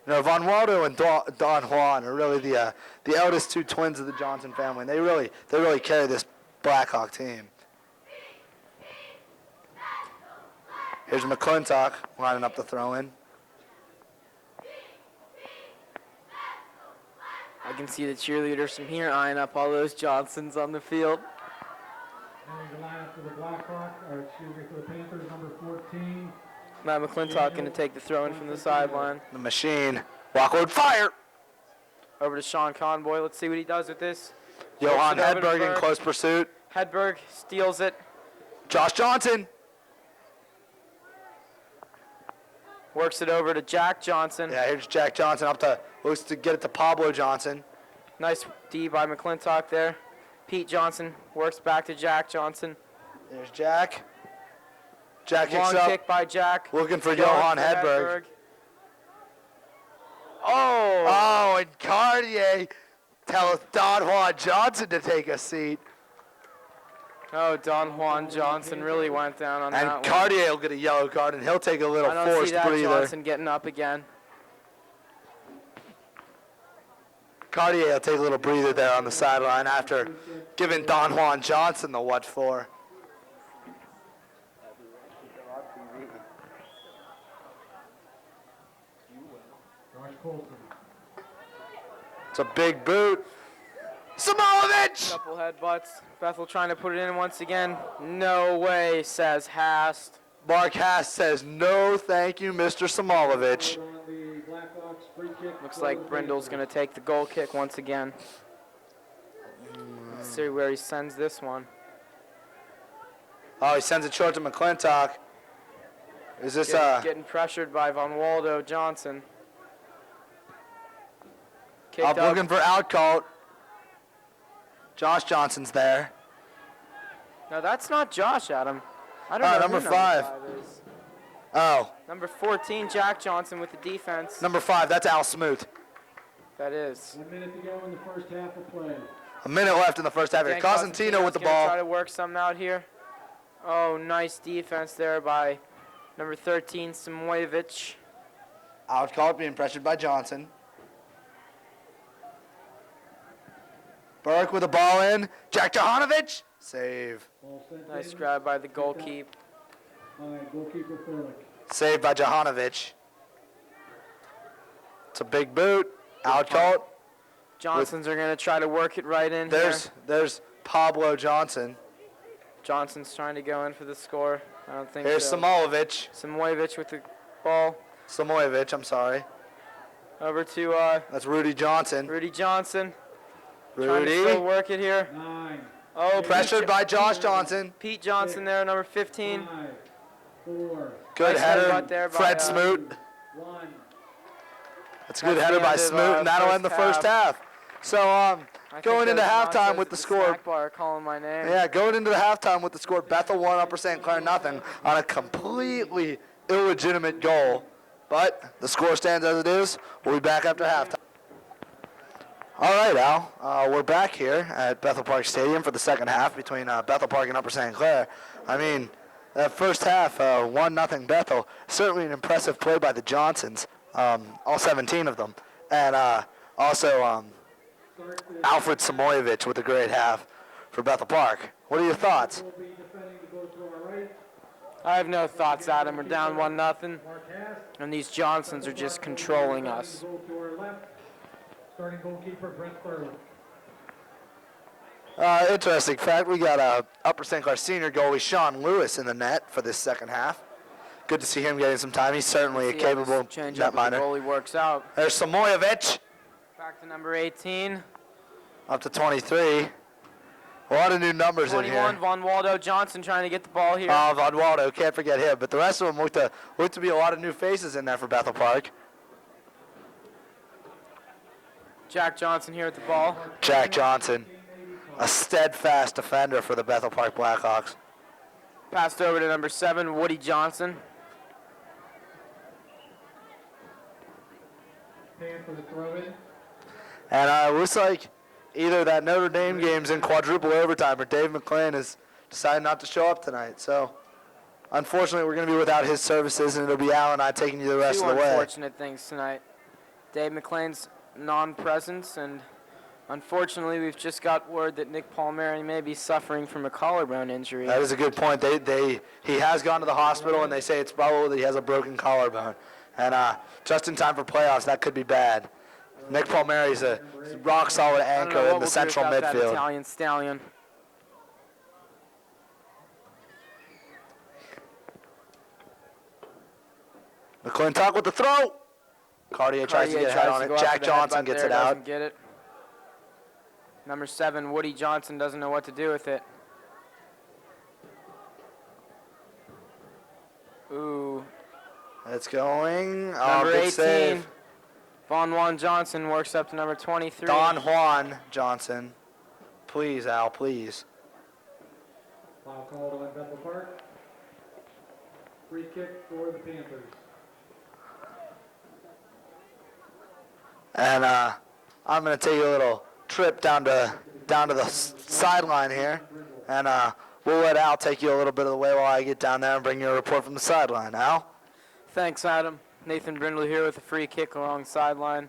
Von Waldo and Don Juan are really the eldest two twins of the Johnson family. And they really carry this Blackhawk team. Here's McClintock lining up the throw-in. I can see the cheerleaders from here eyeing up all those Johnsons on the field. And the lineup for the Blackhawk, or excuse me, for the Panthers, number 14. Matt McClintock going to take the throw in from the sideline. The machine. Walkwood fire. Over to Sean Conboy. Let's see what he does with this. Johan Flips it over to Hedberg in Berg. close pursuit. Hedberg steals it. Josh Johnson. Works it over to Jack Johnson. Yeah, here's Jack Johnson looks to get it to Pablo Johnson. Nice D by McClintock there. Pete Johnson works back to Jack Johnson. There's Jack. Jack kicks Long up. kick by Jack. Looking for Going Johan for Hedberg. Oh! Oh, and Cartier tells Don Juan Johnson to take a seat. Oh, Don Juan Johnson really went down on that And one. Cartier will get a yellow card, and he'll take a little I don't see forced that breather. Johnson getting up again. Cartier will take a little breather there on the sideline after giving Don Juan Johnson the what for. Josh Colson. It's a big boot. Samolovich! Couple headbutts. Bethel trying to put it in once again. No way, says Hast. Mark Hass says, no thank you, Mr. Samolovich. On the Blackhawks free kick Looks for like the Brindle's going to take the goal kick once again. Let's see where he sends this one. Oh, he sends it short to McClintock. Is this, Getting pressured by Von Waldo Johnson. Kicked I'm up. looking for out call. Josh Johnson's there. No, that's not Josh, Adam. I don't know number who five. is. Oh, Number 14, Jack Johnson with the defense. number 5, that's Al Smoot. That is. 1 minute to go in the first half of play. A minute left in the first half here. Dan Cosentino with the gonna try ball. to work something out here. Oh, nice defense there by number 13, Samoyevich. Out call being pressured by Johnson. Burke with the ball in. Jack Johanovic. Save. Ball sent Nice in grab by the goalkeeper. by goalkeeper Furlick. Saved by Johanovic. It's a big boot. Out call. Johnsons are going to try to work it right in here. There's Pablo Johnson. Johnson's trying to go in for the score. I don't think Here's so. Samolovich. Samoyevich with the ball. Samoyevich, I'm sorry. Over to That's Rudy Johnson. Rudy Johnson. Trying to still Rudy. work it here. 9, Oh, Pressured by Josh Johnson. Pete Johnson there, number 15. 5, 4, Good Nice header. headbutt there by, Fred Smoot. 1. That's a good That's header the by end of, Smoot, and that'll first end the first half. So, I think going into those halftime announcers with at the score. snack bar calling my name. Yeah, going into the halftime with the score, Bethel 1, Upper St. Clair nothing on a completely illegitimate goal. But the score stands as it is. We'll be back after halftime. All right, Al. We're back here at Bethel Park Stadium for the second half between Bethel Park and Upper St. Clair. I mean, that first half, 1-0 Bethel. Certainly an impressive play by the Johnsons, all 17 of them. And also Alfred Samoyevich with a great half for Bethel Park. What are your thoughts? Will be defending the goal to our right. I have no thoughts, Adam. We're down 1-0, Mark Hass. and these Johnsons are just controlling us. Goal to our left. Starting goalkeeper Brent Furlick. Interesting fact, we got Upper St. Clair senior goalie Sean Lewis in the net for this second half. Good to see him getting some time. He's certainly a See how this capable change up with the netminder. goalie works out. There's Samoyevich Back to number 18. up to 23. A lot of new numbers in 21, here. Von Waldo Johnson trying to get the ball here. Von Waldo, can't forget him. But the rest of them look to be a lot of new faces in there for Bethel Park. Jack Johnson here with the ball. Jack Johnson, a steadfast defender for the Bethel Park Blackhawks. Passed over to number 7, Woody Johnson. Pan for the throw-in. And it looks like either that Notre Dame game's in quadruple overtime or Dave McClain has decided not to show up tonight. So, unfortunately, we're going to be without his services, and it'll be Al and I taking you the rest Two of the way. unfortunate things tonight. Dave McClain's non-presence, and unfortunately, we've just got word that Nick Palmieri may be suffering from a collarbone injury. That is a good point. He has gone to the hospital, and they say it's probable that he has a broken collarbone. And just in time for playoffs, that could be bad. Nick Palmieri's a rock-solid I don't know anchor what in we'll the do central without that midfield. Italian stallion. McClintock with the throw. Cartier tries to get ahead on to it. go after Jack the Johnson headbutt gets there, it out. doesn't get it. Number 7, Woody Johnson, doesn't know what to do with it. Ooh. It's going. Number Good 18, save. Von Juan Johnson works up to number 23. Don Juan Johnson. Please, Al, please. Foul called on Bethel Park. Free kick for the Panthers. And I'm going to take a little trip down to the sideline here. And we'll let Al take you a little bit of the way while I get down there and bring you a report from the sideline. Al? Thanks, Adam. Nathan Brindle here with a free kick along the sideline.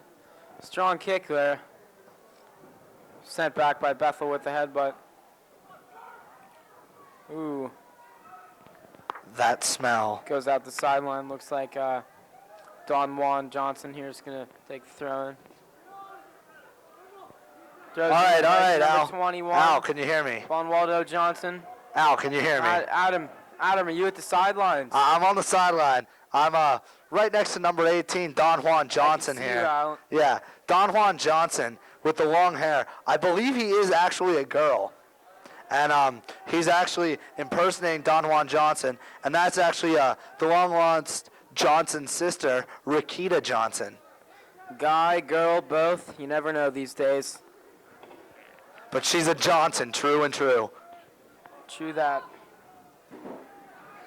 Strong kick there. Sent back by Bethel with the headbutt. Ooh. That smell. Goes out the sideline. Looks like Don Juan Johnson here is going to take the throw in. Throws All it right, in all right right, to number Al. 21. Al, can you hear me? Bonwaldo Johnson. Al, can you hear me? Adam, are you at the sidelines? I'm on the sideline. I'm right next to number 18, Don Juan Johnson see you, here. Al. Yeah, Don Juan Johnson with the long hair. I believe he is actually a girl. And he's actually impersonating Don Juan Johnson, and that's actually the long-lost Johnson's sister, Rakita Johnson. Guy, girl, both. You never know these days. But she's a Johnson, true and true. True that.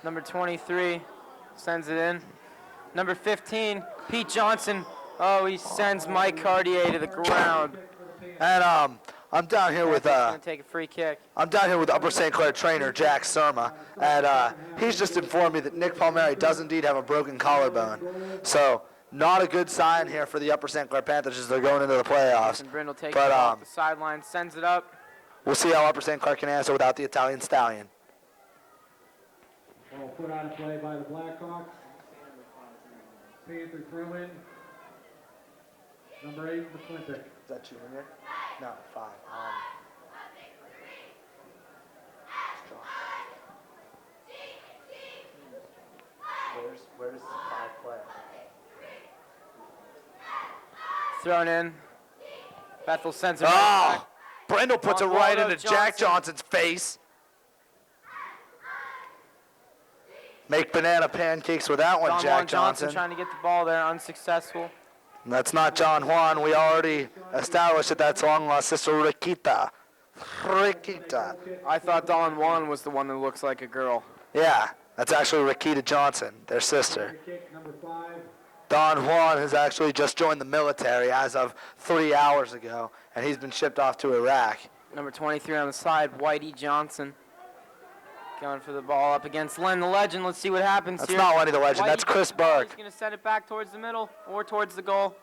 Number 23 sends it in. Number 15, Pete Johnson. Oh, he sends Mike Cartier to the ground. And I'm down here with He's going to take a free kick. I'm down here with Upper St. Clair trainer Jack Surma, and he's just informed me that Nick Palmieri does indeed have a broken collarbone. So not a good sign here for the Upper St. Clair Panthers as they're going into the playoffs. And Brindle takes But it off the sideline, sends it up. we'll see how Upper St. Clair can answer without the Italian Stallion. Ball put on play by the Blackhawks. Panther throw in. Number 8, McClintock. Is that junior? No, 5. Where's 5 play? Thrown in. Bethel sends it right Oh! back. Brindle puts it right Oswaldo into Jack Johnson. Johnson's face. Make banana pancakes with that one, Don Jack Juan Johnson Johnson. trying to get the ball there, unsuccessful. That's not John Juan. We already established that that's long-lost sister Rakita. Rakita. I thought Don Juan was the one that looks like a girl. Yeah, that's actually Rakita Johnson, their sister. Kick number 5. Don Juan has actually just joined the military as of 3 hours ago, and he's been shipped off to Iraq. Number 23 on the side, Whitey Johnson. Going for the ball up against Len the Legend. Let's see what happens That's here. not Lenny the Legend, that's Whitey Chris gets the ball. Burke. He's going to send it back towards the middle or towards the goal.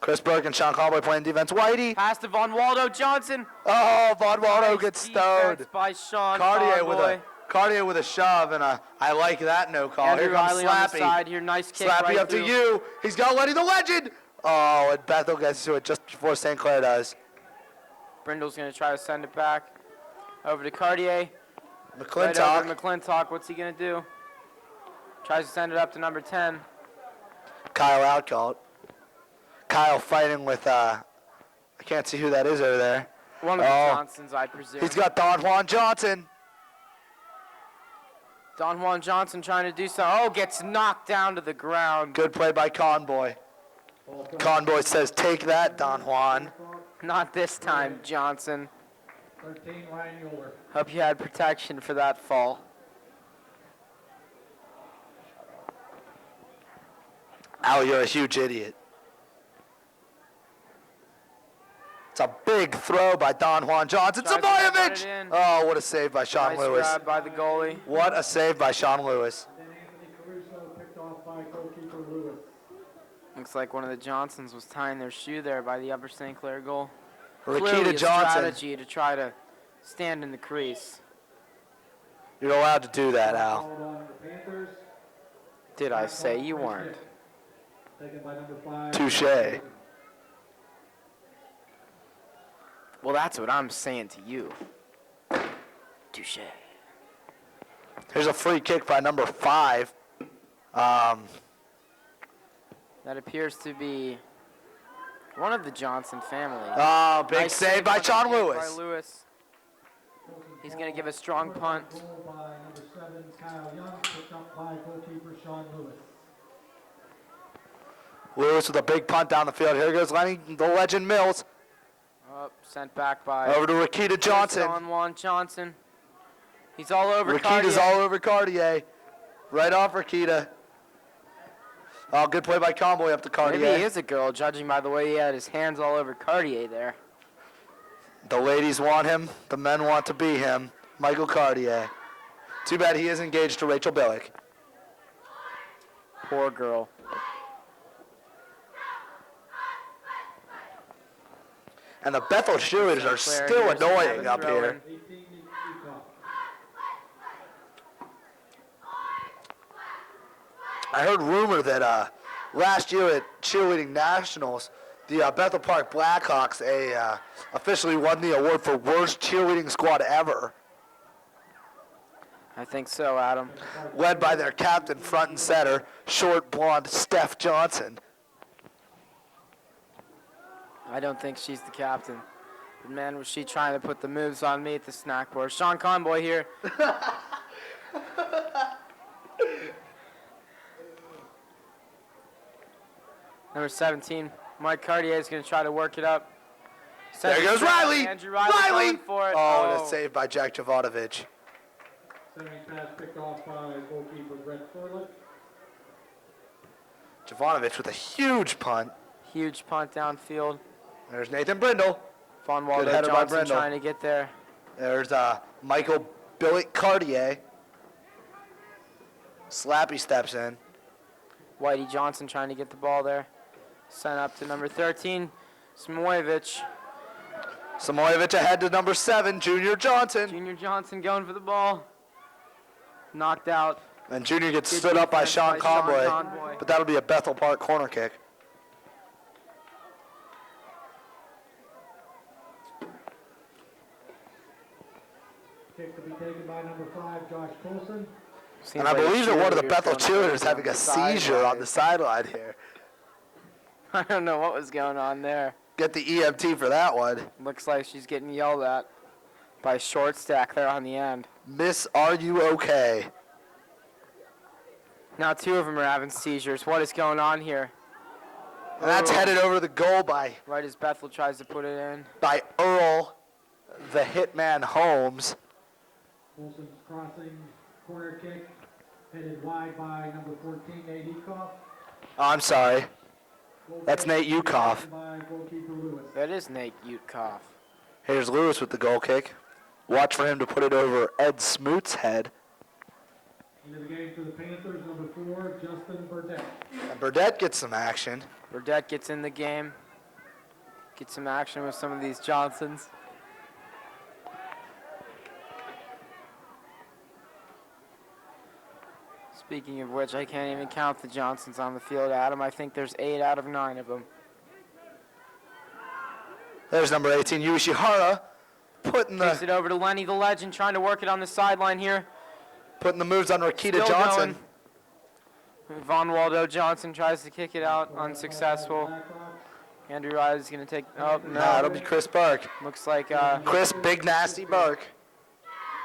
Chris Burke and Sean Cowboy playing defense. Whitey. Pass to Von Waldo Johnson. Oh, Von Waldo Nice gets defense stoned. by Sean Cartier with a shove, and I like that no call. Andrew Here comes Riley on the Slappy. side here. Nice kick Slappy right up through. to you. He's got Lenny the Legend. Oh, and Bethel gets to it just before St. Clair does. Brindle's going to try to send it back over to Cartier. Right McClintock. over to McClintock. What's he going to do? Tries to send it up to number 10. Kyle out called. Kyle fighting with, I can't see who that is over there. One of the Oh. Johnsons, I presume. He's got Don Juan Johnson. Don Juan Johnson trying to do so. Oh, gets knocked down to the ground. Good play by Conboy. Conboy says, take that, Don Juan. Not this time, Johnson. 13, Ryan Euler. Hope you had protection for that fall. Al, you're a huge idiot. It's a big throw by Don Juan Johnson. Tries to put Samoyevich! it in. Oh, what a save by Sean Nice Lewis. grab by the goalie. What a save by Sean Lewis. Then Anthony Caruso picked off by goalkeeper Lewis. Looks like one of the Johnsons was tying their shoe there by the Upper St. Clair goal. Rakita Clearly a Johnson. strategy to try to stand in the crease. You're allowed to do that, Al. Called on the Panthers. Did I say you Free weren't? kick. Taken by number 5. Touche. Well, that's what I'm saying to you. Touche. Here's a free kick by number 5. That appears to be one of the Johnson family. Oh, big Nice save by Sean Lewis. By Lewis. He's going to give a strong punt. Goal by number 7, Kyle Young, picked up by goalkeeper Sean Lewis. Lewis with a big punt down the field. Here goes Lenny, the Legend Mills. Oh, sent back by Over to Rakita Johnson. Don Juan Johnson. He's all over Rakita's Cartier. all over Cartier. Right off Rakita. Oh, good play by Conboy up to Cartier. Maybe he is a girl, judging by the way he had his hands all over Cartier there. The ladies want him. The men want to be him. Michael Cartier. Too bad he is engaged to Rachel Billick. Poor girl. And the Bethel cheerleaders are St. Clair still here's annoying having up throw-in. here. 18, Ecoff. I heard rumor that last year at Cheerleading Nationals, The Bethel Park Blackhawks officially won the award for worst cheerleading squad ever, I think so, Adam. led by their captain, front and center, short blonde Steph Johnson. I don't think she's the captain. But man, was she trying to put the moves on me at the snack board. Sean Conboy here. Number 17, Mike Cartier is going to try to work it up. There Sends it goes straight. Riley. Andrew Riley Riley. going for it. Oh, and a save by Jack Jovanovic. Sending pass picked off by goalkeeper Brett Furlick. Jovanovic with a huge punt. Huge punt downfield. There's Nathan Brindle. Von Waldo header by Johnson Brindle. trying to get there. There's Michael Billick Cartier. Slappy steps in. Whitey Johnson trying to get the ball there. Sent up to number 13, Samoyevich. Samoyevich ahead to number 7, Junior Johnson. Junior Johnson going for the ball. Knocked out. And Junior gets Good stood up by defense Sean by Sean Conboy, Conboy. but that'll be a Bethel Park corner kick. Kick to be taken by number 5, Josh Coulson. Seems And I like a believe that one of the cheerleader's Bethel going cheerleaders having a sideline. seizure on the sideline here. I don't know what was going on there. Get the EMT for that one. Looks like she's getting yelled at by short stack there on the end. Miss, are you okay? Now 2 of them are having seizures. What is going on here? And that's Oh. headed over the goal by Right as Bethel tries to put it in. Earl, the hitman Holmes. Coulson's crossing corner kick, headed wide by number 14, Nate Ecoff. Oh, I'm sorry. Goal That's kick Nate Ukoff. by goalkeeper Lewis. That is Nate Utkoff. Here's Lewis with the goal kick. Watch for him to put it over Ed Smoot's head. Into the game for the Panthers, number 4, Justin Burdett. And Burdett gets some action. Burdett gets in the game. Get some action with some of these Johnsons. Speaking of which, I can't even count the Johnsons on the field, Adam. I think there's 8 out of 9 of them. There's number 18, Yui Shihara, putting Kicks the it over to Lenny, the legend, trying to work it on the sideline here. moves on Rakita Still Johnson. going. Von Waldo Johnson tries to kick it out, unsuccessful. Andrew Riley's going to take, oh, Nah, it'll no. be Chris Burke. Looks like Chris Big Nasty Burke.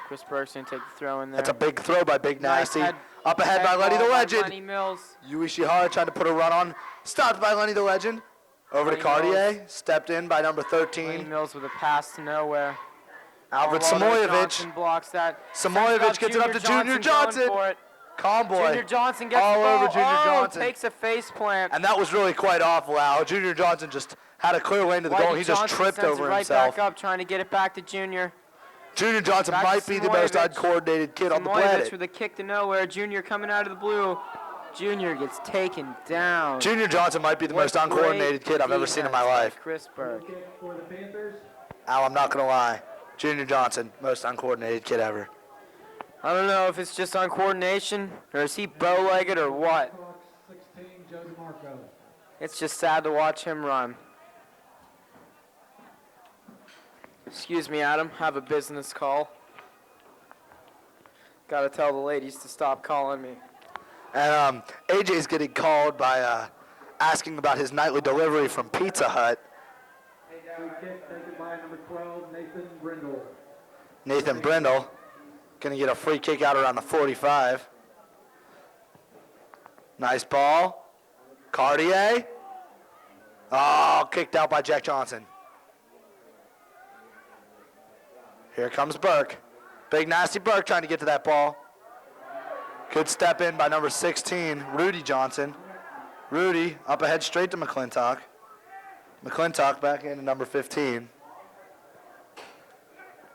Chris Burke's going to take the throw in there. That's a big throw by Big Nice Nasty. head- Up ahead by head Lenny the ball by Legend. Lenny Mills. Yui Shihara trying to put a run on. Stopped by Lenny the Legend. Over to Lenny Cartier. Mills. Stepped in by number Lenny 13. Mills with a pass to nowhere. Alfred Von Waldo Samoyevich. Johnson blocks that. Samoyevich gets it up to Junior going Johnson. for it. Conboy. Junior Johnson gets all the ball. over Junior Oh, Johnson. takes a face plant. And that was really quite awful, Al. Junior Johnson just had a clear lane to the goal. Whitey He just Johnson tripped sends over it right himself. back up, trying to get it back to Junior. Junior Johnson Back to might be the most Samoyevich. uncoordinated kid on the Samoyevich planet. with a kick to nowhere. Junior coming out of the blue. Junior gets taken down. Junior Johnson might be the What most uncoordinated great kid I've ever seen in my defense by life. Chris Burke. Kick for the Panthers. Al, I'm not going to lie. Junior Johnson, most uncoordinated kid ever. I don't know if it's just on coordination or is he bow-legged or what. Blackhawks, 16, Joe DeMarco. It's just sad to watch him run. Excuse me, Adam. Have a business call. Gotta tell the ladies to stop calling me. And AJ's getting called by asking about his nightly delivery from Pizza Hut. Free kick taken by number 12, Nathan Brindle. Nathan Brindle going to get a free kick out around the 45. Nice ball. Cartier. Oh, kicked out by Jack Johnson. Here comes Burke. Big Nasty Burke trying to get to that ball. Good step in by number 16, Rudy Johnson. Rudy up ahead straight to McClintock. McClintock back into number 15.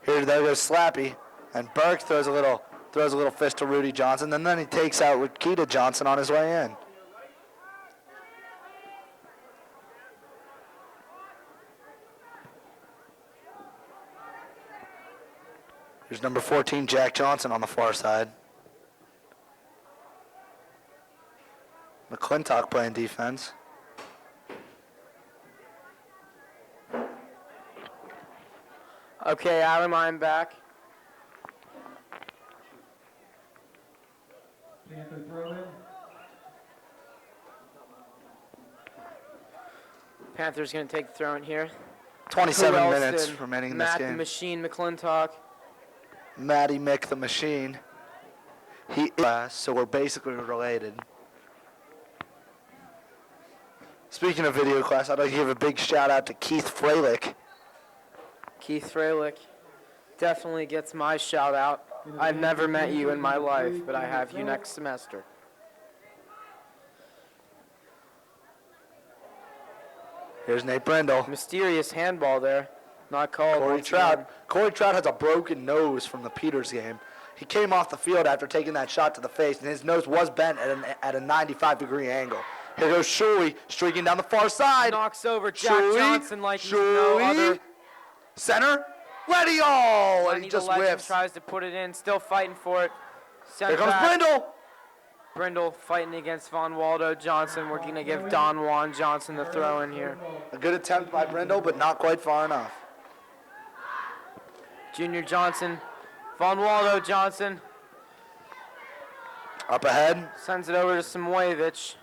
There goes Slappy. And Burke throws a little fist to Rudy Johnson, and then he takes out Rakita Johnson on his way in. Here's number 14, Jack Johnson on the far side. McClintock playing defense. Okay, Adam, I'm back. Panther throw in. Panthers going to take the throw in here. 27 Who else minutes did? remaining in this Matt the game. Machine McClintock. Matty Mick the Machine. He is, so we're basically related. Speaking of video class, I'd like to give a big shout out to Keith Freilich. Keith Freilich definitely gets my shout out. I've never met you in my life, but I have you next semester. Here's Nate Brindle. Mysterious handball there. Not called. Corey once again. Trout. Corey Trout has a broken nose from the Peters game. He came off the field after taking that shot to the face, and his nose was bent at a 95-degree angle. Here goes Shuey, streaking down the far side. Knocks over Jack Shuey, Johnson like he's no other. Center, Letty, oh, and Lenny he the just Legend whiffs. tries to put it in, still fighting for it. Sent Here comes back. Brindle. Brindle fighting against Von Waldo Johnson. We're going to give Don Juan Johnson the throw in here. A good attempt by Brindle, but not quite far enough. Junior Johnson, Von Waldo Johnson Up ahead. sends it over to Samoyevich.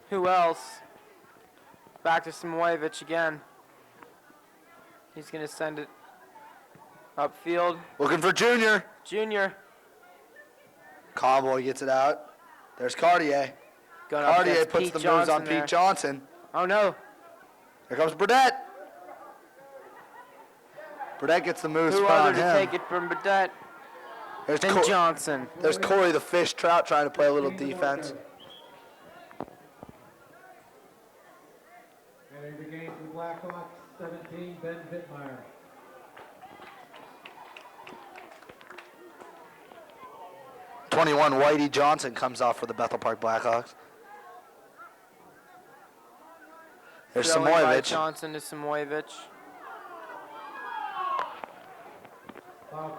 Who else? Back to Samoyevich again. He's going to send it upfield. Looking for Junior. Junior Convoy gets it out. There's Cartier. going up Cartier against puts Pete the moves Johnson on there. Pete Johnson. Oh no. Here comes Burdett. Burdett gets the moves Who put other on to him. take it from Burdett There's, than Johnson? there's Corey the Fish Trout trying to play a little defense. Entering the game for the Blackhawks, 17, Ben Vittmeyer. #21, Whitey Johnson comes off for the Bethel Park Blackhawks. There's Throwing by Samoyevich. Johnson to Samoyevich.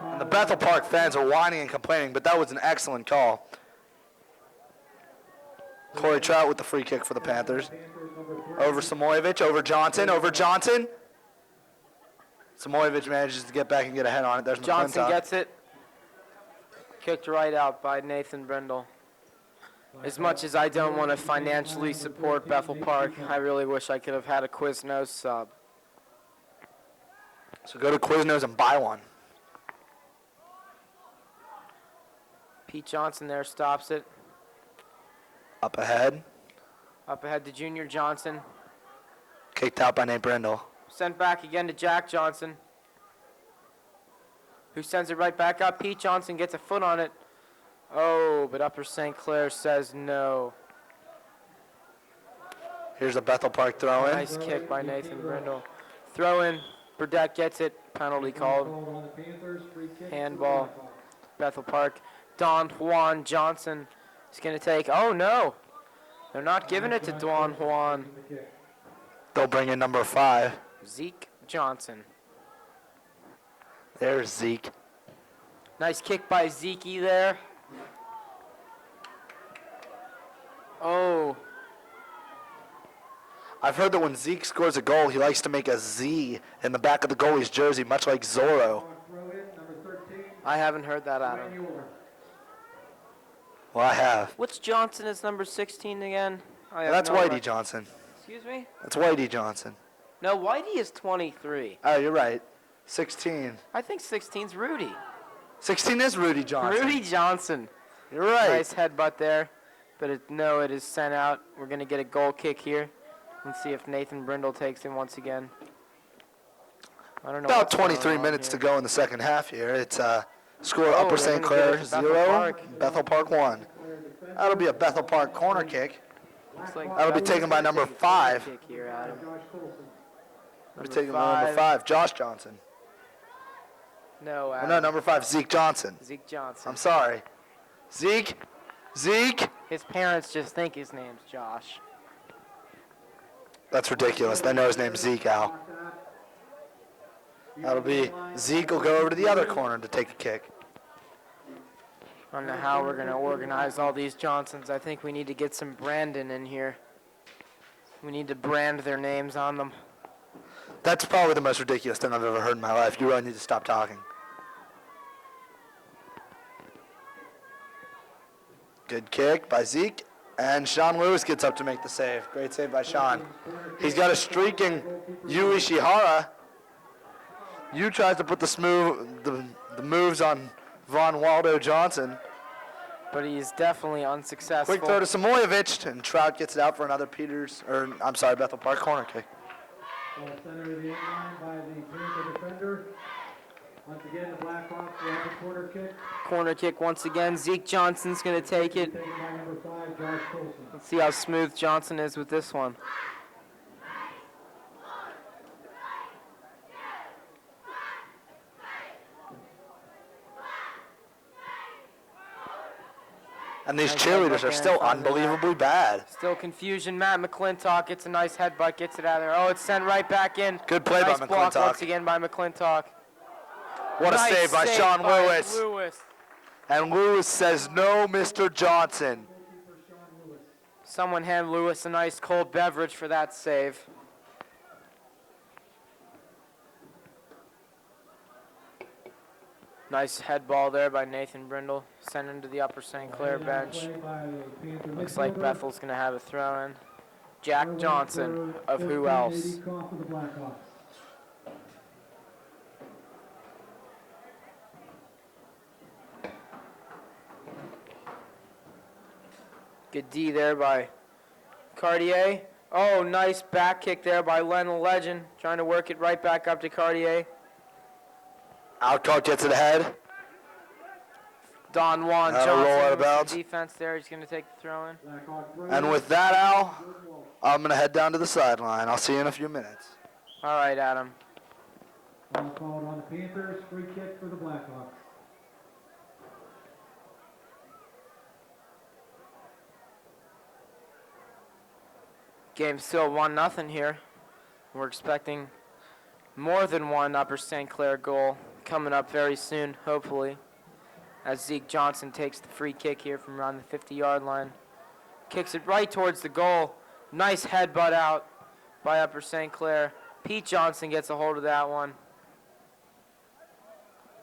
And the Bethel Park fans are whining and complaining, but that was an excellent call. Corey Trout with the free kick for the Panthers. Over Samoyevich, over Johnson, over Johnson. Samoyevich manages to get back and get ahead on it. There's Johnson McClintock. gets it. Kicked right out by Nathan Brindle. As much as I don't want to financially support Bethel Park, I really wish I could have had a Quiznos sub. So go to Quiznos and buy one. Pete Johnson there stops it. Up ahead. Up ahead to Junior Johnson. Kicked out by Nate Brindle. Sent back again to Jack Johnson, who sends it right back up. Pete Johnson gets a foot on it. Oh, but Upper St. Clair says no. Here's a Bethel Park throw in. Nice kick by Nathan Brindle. Throw in. Burdett gets it. Penalty called. Handball. Bethel Park. Don Juan Johnson is going to take. Oh, no. They're not giving it to Don Juan. They'll bring in number 5. Zeke Johnson. There's Zeke. Nice kick by Zeke there. Oh. I've heard that when Zeke scores a goal, he likes to make a Z in the back of the goalie's jersey, much like Zorro. I haven't heard that, Adam. Well, I have. What's Johnson as number 16 again? I have That's no Whitey idea. Johnson. Excuse me? That's Whitey Johnson. No, Whitey is 23. Oh, you're right. 16. I think 16's Rudy. 16 is Rudy Johnson. Rudy Johnson. You're right. Nice headbutt there. But it is sent out. We're going to get a goal kick here. Let's see if Nathan Brindle takes him once again. I don't know. About what's going 23 on minutes here. to go in the second half here. It's score Oh, Upper they're St. gonna give Clair it to Bethel 0, Park. Bethel Park 1. That'll be a Bethel Park corner kick. Looks like That'll be Bethel taken by Park's number taking a corner 5. kick here, Adam. That'll be taken by number 5, Josh Johnson. No, Oh, Adam. no, number 5, Zeke Johnson. Zeke Johnson. I'm sorry. Zeke. His parents just think his name's Josh. That's ridiculous. They know his name's Zeke, Al. That'll be Zeke will go over to the other corner to take a kick. I don't know how we're going to organize all these Johnsons. I think we need to get some Brandon in here. We need to brand their names on them. That's probably the most ridiculous thing I've ever heard in my life. You really need to stop talking. Good kick by Zeke. And Sean Lewis gets up to make the save. Great save by Sean. He's got a streaking Yu Ishihara. Yu tries to put the moves on Von Waldo Johnson. But he's definitely unsuccessful. Quick throw to Samoyevich, and Trout gets it out for another Bethel Park corner kick. Ball center of the end line by the Panther defender. Once again, the Blackhawks will have a corner kick. Corner kick once again. Zeke Johnson's going to take it. Taken by number 5, Josh Colson. Let's see how smooth Johnson is with this one. And these Nice cheerleaders headbutt are there still in front of the net. unbelievably bad. Still confusion. Matt McClintock gets a nice headbutt, gets it out of there. Oh, it's sent right back in. Good play by nice block McClintock. once again by McClintock. What a Nice save by Sean Lewis. Lewis. And Lewis says, no, Mr. Johnson. Someone hand Lewis a nice cold beverage for that save. Nice head ball there by Nathan Brindle. Sent into the upper St. Clair bench. Looks like Bethel's going to have a throw in. Jack Johnson of who else? Good D there by Cartier. Oh, nice back kick there by Len the Legend. Trying to work it right back up to Cartier. Outcourt gets it ahead. Don Juan That'll roll out Johnson of with bounds. the defense there. He's going to take the throw in. And with that, Al, I'm going to head down to the sideline. I'll see you in a few minutes. All right, Adam. Ball called on the Panthers. Free kick for the Blackhawks. Game still 1-0 here. We're expecting more than one Upper St. Clair goal coming up very soon, hopefully, as Zeke Johnson takes the free kick here from around the 50-yard line. Kicks it right towards the goal. Nice headbutt out by Upper St. Clair. Pete Johnson gets a hold of that one.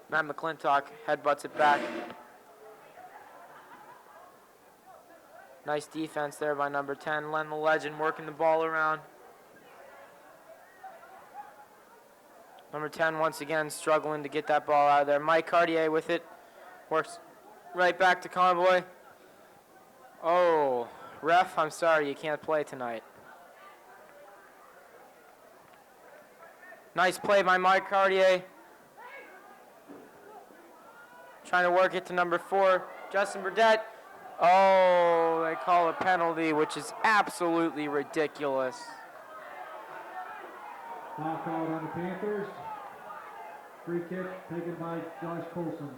Matt McClintock headbutts it back. Nice defense there by number 10, Len the Legend, working the ball around. Number 10 once again struggling to get that ball out of there. Mike Cartier with it. Works right back to Convoy. Oh, ref, I'm sorry, you can't play tonight. Nice play by Mike Cartier. Trying to work it to number 4, Justin Burdett. Oh, they call a penalty, which is absolutely ridiculous. Foul called on the Panthers. Free kick taken by Josh Colson.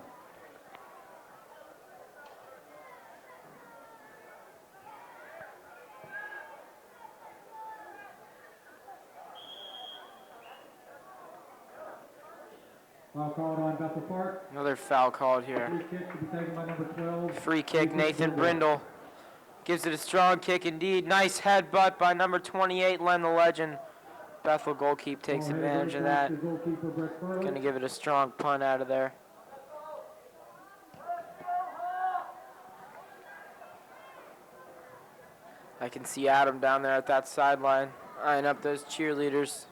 Foul called on Bethel Park. Another foul called here. Free kick to be taken by number 12. Free kick, Nathan Brindle. Gives it a strong kick indeed. Nice headbutt by number 28, Len the Legend. Bethel goalkeeper takes advantage of that. Going to give it a strong punt out of there. I can see Adam down there at that sideline, eyeing up those cheerleaders.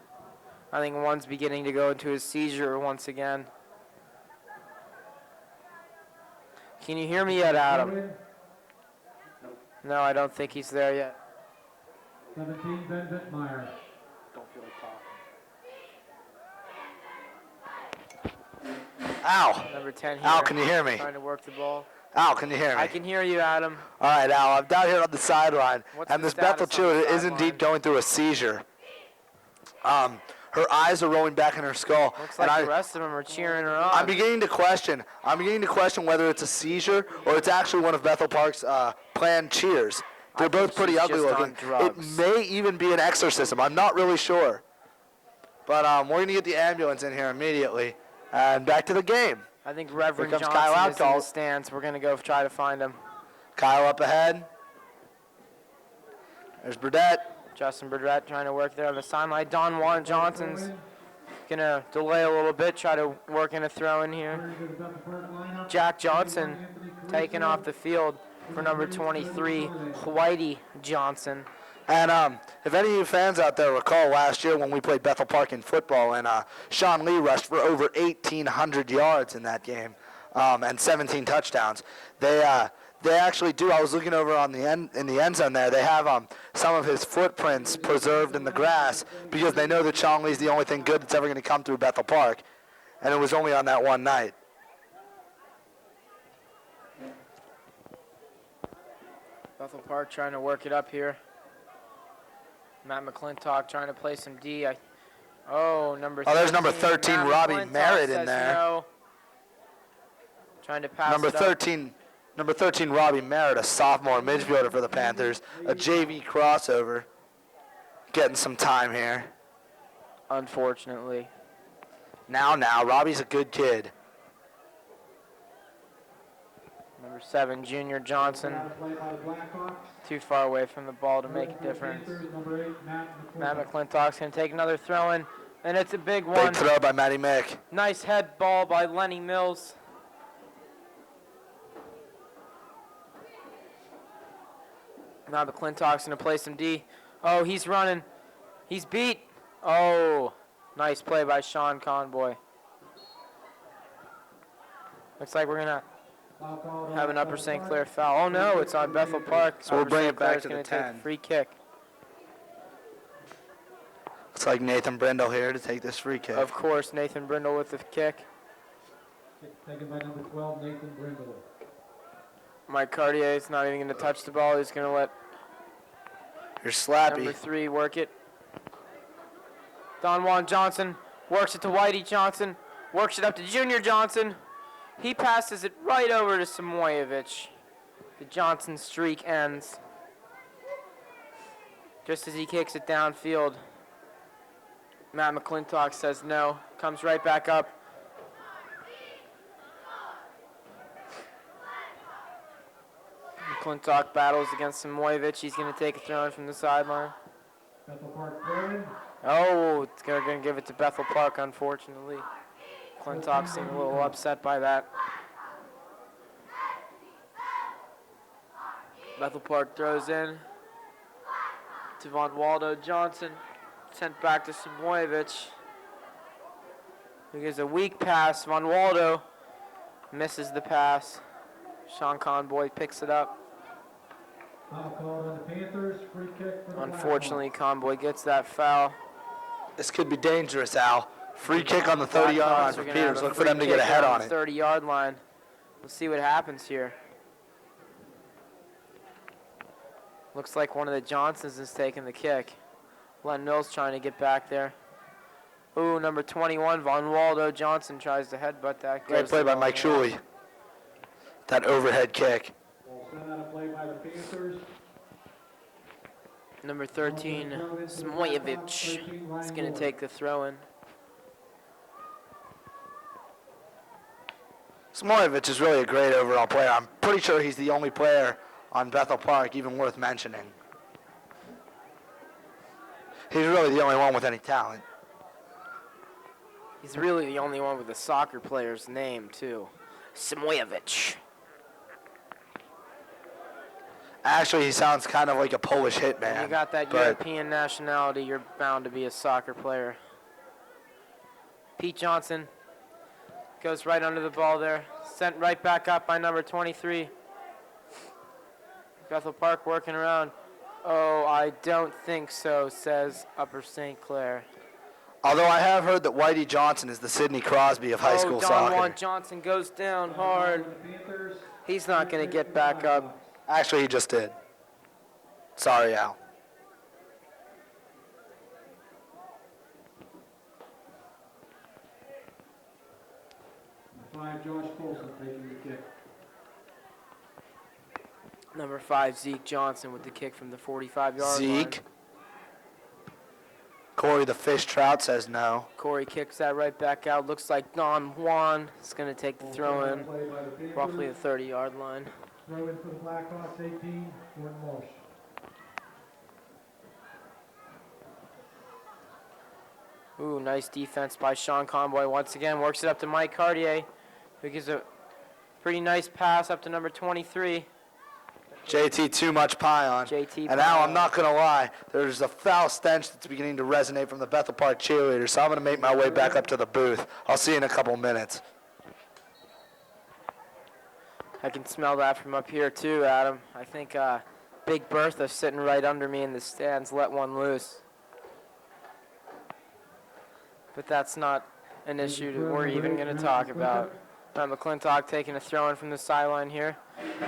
I think one's beginning to go into a seizure once again. Can you hear me yet, Adam? No, I don't think he's there yet. 17, Ben Vittmeyer. Don't feel like talking. Ow! Number 10 here. Al, can you hear me? Trying to work the ball. Al, can you hear me? I can hear you, Adam. All right, Al, I'm down here on the sideline, What's and the this Bethel status on the cheerleader is sideline? indeed going through a seizure. Her eyes are rolling back in her skull. Looks and like the rest of them are cheering her on. I'm beginning to question whether it's a seizure or it's actually one of Bethel Park's planned cheers. They're both pretty she's ugly just on looking. It drugs. may even be an exorcism. I'm not really sure. But we're going to get the ambulance in here immediately. And back to the game. I think Reverend Here Johnson comes Kyle is in the Outcall. stands. We're going to go try to find him. Kyle up ahead. There's Burdett. Justin Burdett trying to work there on the sideline. Don Juan Johnson's going to delay a little bit, try to work in a throw in here. Jack Johnson taken off the field for number 23, Whitey Johnson. And if any of you fans out there recall last year when we played Bethel Park in football, and Sean Lee rushed for over 1,800 yards in that game and 17 touchdowns. They actually do. I was looking over on in the end zone there. They have some of his footprints preserved in the grass because they know that Sean Lee's the only thing good that's ever going to come through Bethel Park, and it was only on that one night. Bethel Park trying to work it up here. Matt McClintock trying to play some D. Number 13. Oh, there's number 13, Matt Robbie McClintock Merritt in says there. no. Trying to pass Number it up. 13, Robbie Merritt, a sophomore midfielder for the Panthers, a JV crossover, getting some time here. Unfortunately. Now, Robbie's a good kid. Number 7, Junior Johnson. Too far away from the ball to make a difference. Matt McClintock's going to take another throw in, and it's a big one. Big throw by Matty Mick. Nice head ball by Lenny Mills. Matt McClintock's going to play some D. Oh, he's running. He's beat. Oh, nice play by Sean Conboy. Looks like we're going to have an Upper St. Clair foul. Oh, no, it's on Bethel Park. So we'll bring it back to the going to take 10. a free kick. Looks like Nathan Brindle here to take this free kick. Of course, Nathan Brindle with the kick. Taken by number 12, Nathan Brindle. Mike Cartier is not even going to touch the ball. He's going to let You're slappy. number 3 work it. Don Juan Johnson works it to Whitey Johnson. Works it up to Junior Johnson. He passes it right over to Samoyevich. The Johnson streak ends. Just as he kicks it downfield, Matt McClintock says no. Comes right back up. McClintock battles against Samoyevich. He's going to take a throw in from the sideline. Bethel Park throwing. Oh, it's going to give it to Bethel Park, unfortunately. McClintock seemed a little upset by that. Bethel Park throws in to Von Waldo Johnson. Sent back to Samoyevich. He gives a weak pass. Von Waldo misses the pass. Sean Conboy picks it up. Foul called on the Panthers. Free kick for the Unfortunately, Conboy gets that foul. This could be dangerous, Al. Free kick on the 30-yard line Blackhawks for are gonna have Peters. a Look for free them to get kick ahead around on the it. 30-yard line. We'll see what happens here. Looks like one of the Johnsons is taking the kick. Len Mills trying to get back there. Ooh, number 21, Von Waldo Johnson tries to headbutt that. Great Goes play the by wrong Mike way. Shuley. That overhead kick. Ball sent out of play by the Panthers. Number 13, Samoyevich is going to take the throw in. Samoyevich is really a great overall player. I'm pretty sure he's the only player on Bethel Park even worth mentioning. He's really the only one with any talent. He's really the only one with a soccer player's name, too. Samoyevich. Actually, he sounds kind of like a Polish hitman. When you got that but European nationality, you're bound to be a soccer player. Pete Johnson goes right under the ball there. Sent right back up by number 23. Bethel Park working around. Oh, I don't think so, says Upper St. Clair. although I have heard that Whitey Johnson is the Sidney Crosby of high school Don soccer. Juan Johnson goes down hard. He's not going to get back up. Actually, he just did. Sorry, Al. Five, Josh Colson taking the kick. Number 5, Zeke Johnson with the kick from the 45-yard line. Zeke. Corey the Fish Trout says no. Corey kicks that right back out. Looks like Don Juan is going to take the throw in, roughly the 30-yard line. Throw in for the Blackhawks, 18, Jordan Walsh. Ooh, nice defense by Sean Conboy. Once again, works it up to Mike Cartier, who gives a pretty nice pass up to number 23. JT too much pie on. JT and now pie I'm not going to lie, there's a foul stench that's beginning to resonate from the Bethel Park cheerleaders, so I'm going to make my way back up to the booth. I'll see you in a couple minutes. I can smell that from up here too, Adam. I think Big Bertha sitting right under me in the stands let one loose. But that's not an issue that we're even going to talk about. McClintock taking a throw-in from the sideline here.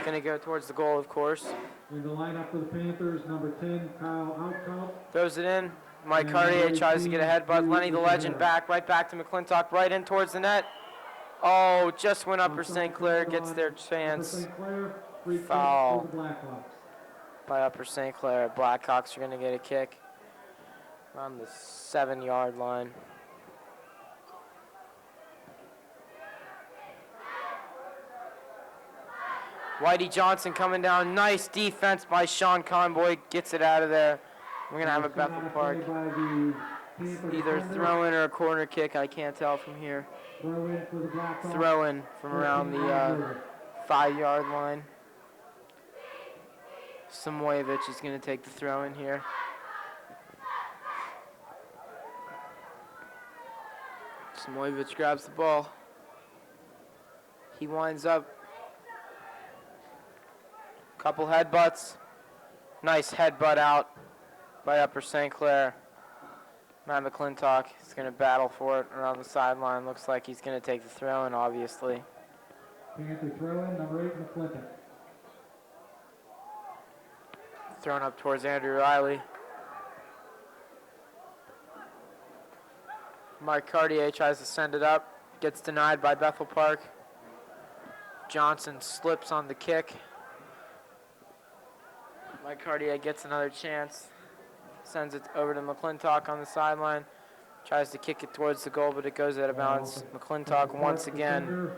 Going to go towards the goal, of course. In the lineup for the Panthers, number 10, Kyle Outcalp. Throws it in. Mike Cartier tries to get a headbutt. Lenny the Legend back, right back to McClintock, right in towards the net. Oh, just went Upper St. Clair, gets their chance. Foul by Upper St. Clair. Blackhawks are going to get a kick around the 7-yard line. Whitey Johnson coming down. Nice defense by Sean Conboy. Gets it out of there. We're going to have a Bethel Park. Either throw-in or a corner kick. I can't tell from here. Throw-in from around the 5-yard line. Samoyevich is going to take the throw-in here. Samoyevich grabs the ball. He winds up. Couple headbutts. Nice headbutt out by Upper St. Clair. Matt McClintock is going to battle for it around the sideline. Looks like he's going to take the throw-in, obviously. Panther throw-in, number 8, McClintock. Thrown up towards Andrew Riley. Mike Cartier tries to send it up. Gets denied by Bethel Park. Johnson slips on the kick. Mike Cartier gets another chance. Sends it over to McClintock on the sideline. Tries to kick it towards the goal, but it goes out of bounds. McClintock once again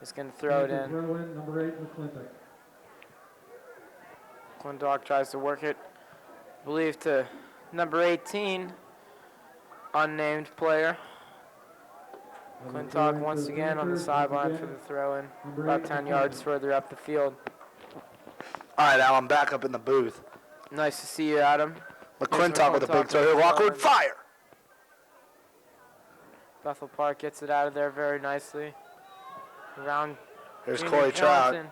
is going to throw it in. Number 8, McClintock. McClintock tries to work it, I believe, to number 18, unnamed player. McClintock once again on the sideline for the throw-in, about 10 yards further up the field. All right, Al, I'm back up in the booth. Nice to see you, Adam. McClintock with a big throw here. Lockwood, fire! Bethel Park gets it out of there very nicely. Around. Here's Junior Corey Trout. Johnson.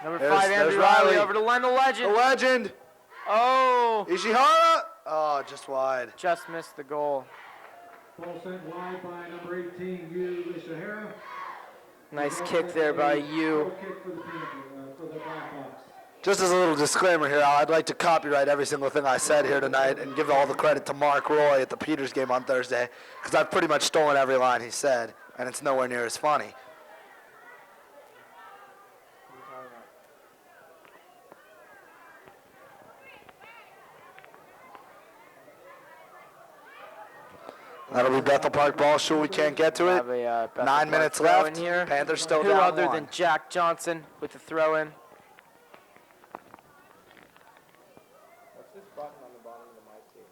Number 5, Andrew Riley over to Len the Legend. The legend! Oh! Ishihara! Oh, just wide. Just missed the goal. Ball sent wide by number 18, Yu Ishihara. Nice kick there by Yu. Kick for the Panthers, for the Blackhawks. Just as a little disclaimer here, Al, I'd like to copyright every single thing I said here tonight and give all the credit to Mark Roy at the Peters game on Thursday, because I've pretty much stolen every line he said, and it's nowhere near as funny. That'll be Bethel Park ball. Sure, we can't get to it. 9 minutes left. Here. Panthers still Who down other 1. than Jack Johnson with the throw-in? What's this button on the bottom of the mic here?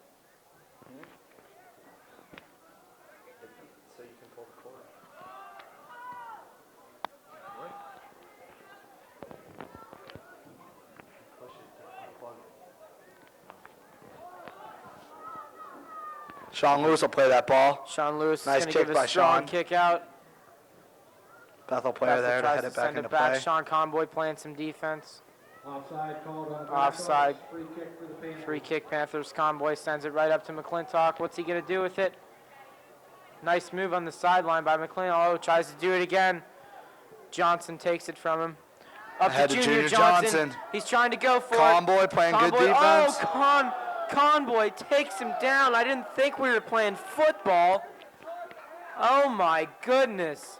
So you can pull the cord. Sean Lewis will play that ball. Sean Lewis Nice is going to kick give by a strong Sean. kick out. Bethel player Bethel there to tries head it back send into it back. play. Sean Conboy playing some defense. Offside called on Offside. Free kick for the Panthers. Free kick, Panthers. Conboy sends it right up to McClintock. What's he going to do with it? Nice move on the sideline by McClintock. Oh, tries to do it again. Johnson takes it from him. Up Ahead to to Junior Junior Johnson. Johnson. He's trying to go for it. Conboy playing good Conboy- defense. Oh, Conboy takes him down. I didn't think we were playing football. Oh, my goodness.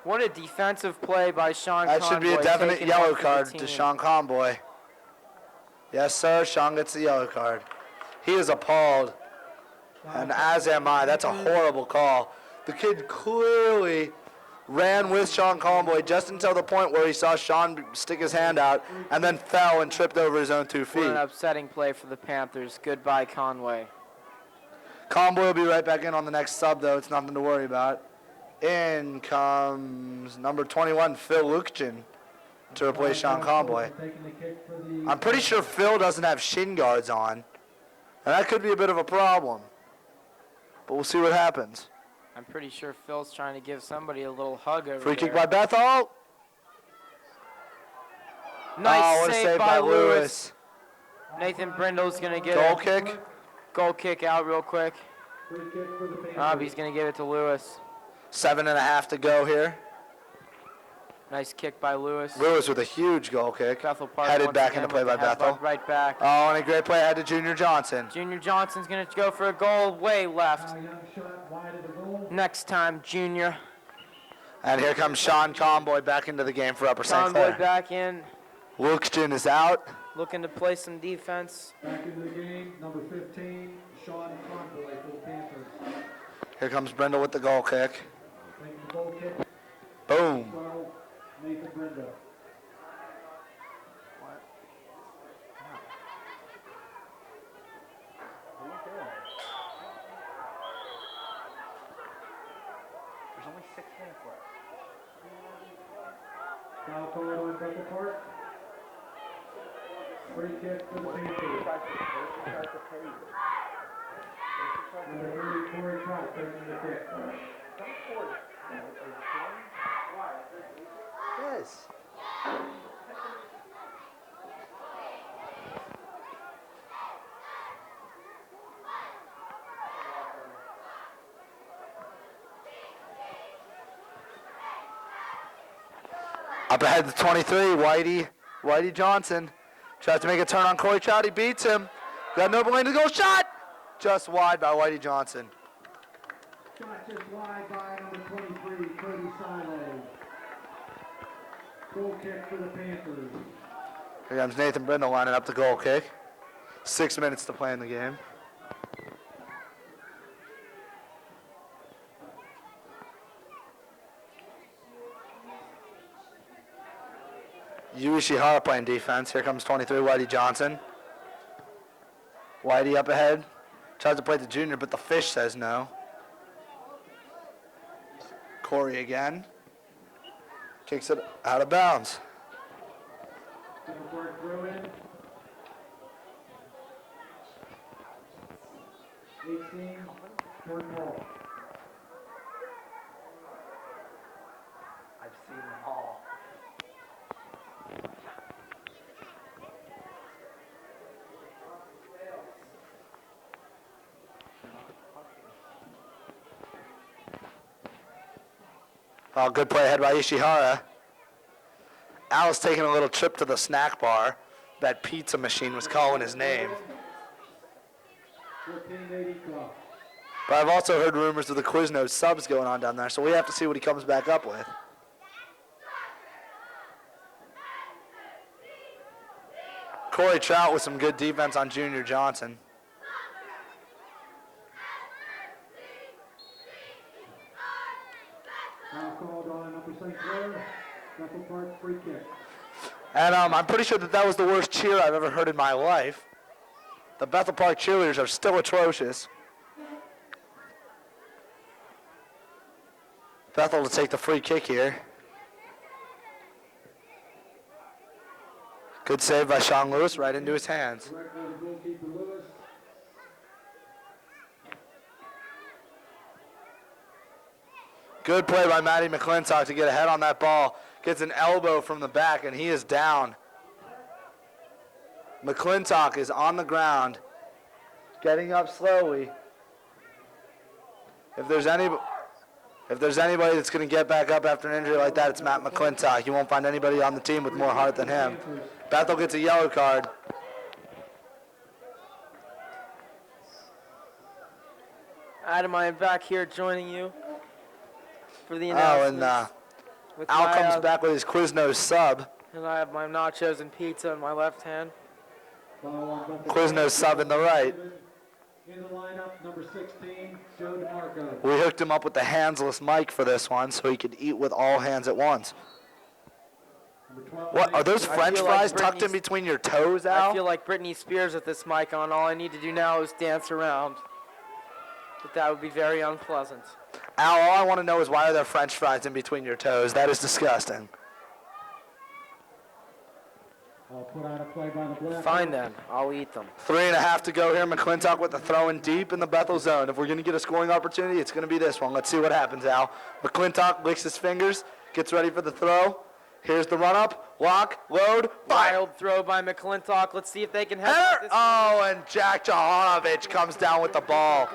What a defensive play by Sean Conboy. That should be a definite taking yellow one for the card team. to Sean Conboy. Yes, sir. Sean gets the yellow card. He is appalled, and as am I. That's a horrible call. The kid clearly ran with Sean Conboy just until the point where he saw Sean stick his hand out and then fell and tripped over his own 2 What feet. an upsetting play for the Panthers. Goodbye, Conway. Conboy will be right back in on the next sub, though. It's nothing to worry about. In comes number 21, Phil Lukchin, to replace Sean Conboy. I'm pretty sure Phil doesn't have shin guards on, and that could be a bit of a problem. But we'll see what happens. I'm pretty sure Phil's trying to give somebody a little hug over Free there. kick by Bethel. Nice what a save by Lewis. Nathan Brindle's going to get Goal a kick. goal kick out real quick. He's going to give it to Lewis. 7.5 to go here. Nice kick by Lewis. Lewis with a huge goal kick. Bethel Park Headed once back again into play with by the headbutt Bethel. right back. Oh, and a great play ahead to Junior Johnson. Junior Johnson's going to go for a goal way left. Next time, Junior. And here comes Sean Conboy back into the game for Upper St. Conboy Clair. back in, Lukchin is out. looking to play some defense. Back into the game, number 15, Sean Conboy for the Panthers. Here comes Brindle with the goal kick. Making the goal kick, Boom. 12, Nathan Brenda. There's only 6 minutes left. Foul called on Bethel Park. Free kick for the Panthers. Number 30, Corey Trout, taking the kick. Yes. Up ahead to 23, Whitey Johnson. Tries to make a turn on Corey Trout. He beats him. Got no lane to go. Shot! Just wide by Whitey Johnson. Shot just wide by number 23, Cody Silo. Goal kick for the Panthers. Here comes Nathan Brindle lining up the goal kick. 6 minutes to play in the game. Yu Ishihara playing defense. Here comes 23, Whitey Johnson. Whitey up ahead. Tries to play the junior, but the fish says no. Corey again. Kicks it out of bounds. Bethel throw in. 18, third ball. I've seen them all. Oh, good play ahead by Ishihara. Al's taking a little trip to the snack bar. That pizza machine was calling his name. 1480 clock. But I've also heard rumors of the Quiznos subs going on down there, so we have to see what he comes back up with. Corey Trout with some good defense on Junior Johnson. Foul called on number St. Clair. Bethel Park free kick. And I'm pretty sure that was the worst cheer I've ever heard in my life. The Bethel Park cheerleaders are still atrocious. Bethel to take the free kick here. Good save by Sean Lewis, right into his hands. Direct by the goalkeeper Lewis. Good play by Matty McClintock to get ahead on that ball. Gets an elbow from the back, and he is down. McClintock is on the ground, getting up slowly. If there's anybody that's going to get back up after an injury like that, it's Matt McClintock. You won't find anybody on the team with more heart than him. Bethel gets a yellow card. Adam, I am back here joining you for the Oh, announcements. and with Al my, comes back with his Quiznos sub. And I have my nachos and pizza in my left hand. Foul on Bethel Quiznos sub in the right. In the lineup, number 16, Joe DeMarco. We hooked him up with the handsless mic for this one so he could eat with all hands at once. Number 12, What, are those I french feel like fries tucked in Britney's- between your toes, I Al? feel like Britney Spears with this mic on. All I need to do now is dance around. But that would be very unpleasant. Al, all I want to know is why are there french fries in between your toes? That is disgusting. I'll put out a play by the Blackhawks. Fine then, I'll eat them. 3.5 to go here. McClintock with the throw in deep in the Bethel zone. If we're going to get a scoring opportunity, it's going to be this one. Let's see what happens, Al. McClintock licks his fingers, gets ready for the throw. Here's the run-up. Lock, load, fire. Wild throw by McClintock. Let's see if they can Header! head this. Oh, and Jack Johanovich comes down with the ball.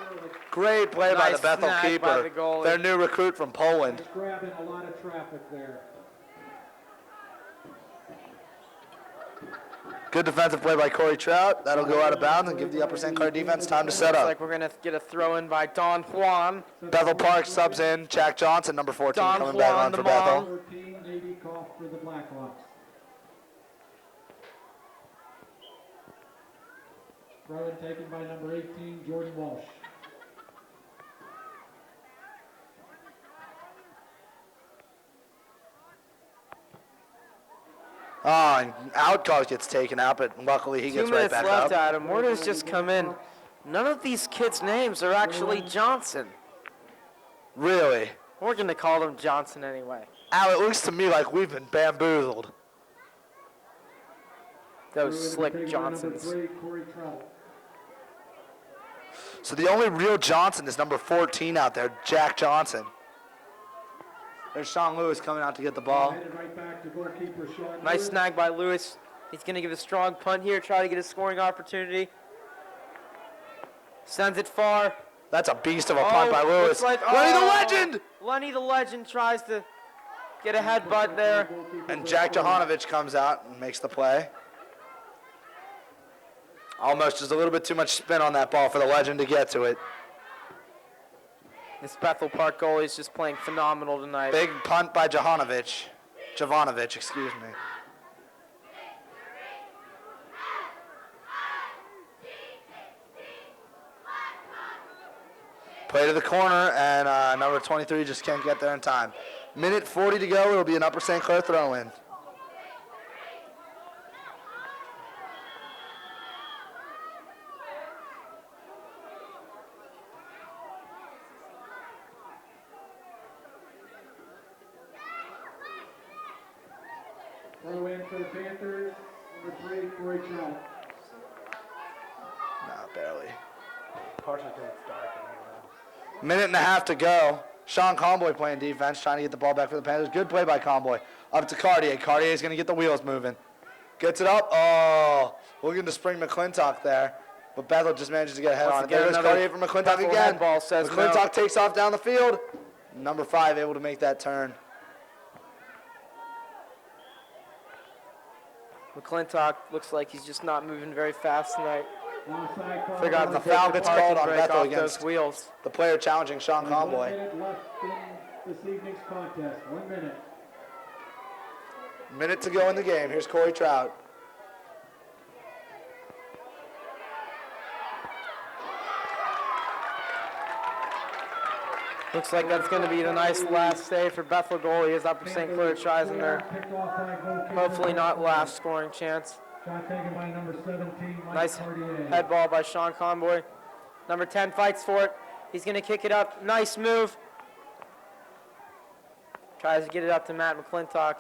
Great play by Nice the Bethel snag by keeper. the goalie. Their new recruit from Poland. Just grabbing a lot of traffic there. Good defensive play by Corey Trout. That'll go out of bounds and give the Upper St. Clair defense time to set Looks up. like we're going to get a throw in by Don Juan. Bethel Park subs in. Jack Johnson, number 14, Don coming back Juan, on the for Bethel. Mong. 14, Navy Koff for the Blackhawks. Throw in taken by number 18, Jordan Walsh. Oh, and Outcast gets taken out, but luckily he 2 gets right minutes back left, up. Adam. Word has just come in. None of these kids' names are actually Johnson. Really? We're going to call them Johnson anyway. Al, it looks to me like we've been bamboozled. Those Throw in slick taken by number Johnsons. 3, Corey Trout. So the only real Johnson is number 14 out there, Jack Johnson. There's Sean Lewis coming out to get the ball. Headed right back to goalkeeper Sean Nice Lewis. snag by Lewis. He's going to give a strong punt here, try to get a scoring opportunity. Sends it far. That's a beast of a punt by Lewis. looks like- Lenny the oh, Legend! Lenny the Legend tries to get a headbutt there. And Jack Johanovich comes out and makes the play. Almost just a little bit too much spin on that ball for the Legend to get to it. This Bethel Park goalie is just playing phenomenal tonight. Big punt by Jovanovich, excuse me. Play to the corner, and number 23 just can't get there in time. Minute 40 to go. It'll be an Upper St. Clair throw-in. Throw in for the Panthers, number 3, Corey Trout. No, barely. Partially because it's dark in here now. Minute and a half to go. Sean Comboy playing defense, trying to get the ball back for the Panthers. Good play by Comboy. Up to Cartier. Cartier's going to get the wheels moving. Gets it up. Oh, looking to spring McClintock there. But Bethel just manages to get ahead Once on it. again, There goes another Cartier from McClintock Bethel again. handball says no. McClintock takes off down the field. Number 5 able to make that turn. McClintock looks like he's just not moving very fast tonight. Onside call. Forgot the Take foul the gets parking called on brake Bethel off against those wheels. the player challenging Sean 1 Comboy. minute left in this evening's contest. 1 minute. Minute to go in the game. Here's Corey Trout. Looks like that's going to be the nice last save for Bethel goalie as Upper St. Clair tries in there. Picked off by goalkeeper. Hopefully not last scoring chance. Shot taken by number 17, Mike Nice Cartier. head ball by Sean Conboy. Number 10 fights for it. He's going to kick it up. Nice move. Tries to get it up to Matt McClintock.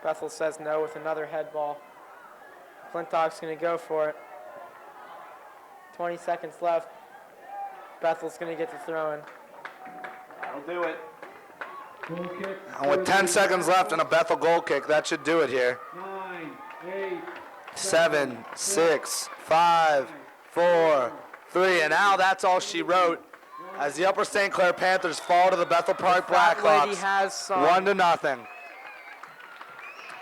Bethel says no with another head ball. McClintock's going to go for it. 20 seconds left. Bethel's going to get the throw in. That'll do it. Goal kick. And with 10 seconds left and a Bethel goal kick, that should do it here. 9, 8, 7, 6, 5, 4, 3, and now that's all she wrote as the Upper St. Clair Panthers fall to the Bethel Park That lady Blackhawks has some. 1-0.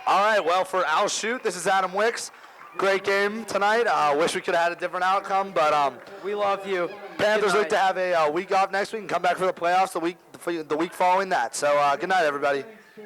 All right, well, for Al Shoot, this is Adam Wicks. Great game tonight. Wish we could have had a different outcome, but We love you. Panthers Good look to night. have a week off next week and come back for the playoffs the week following that. So good night, everybody. to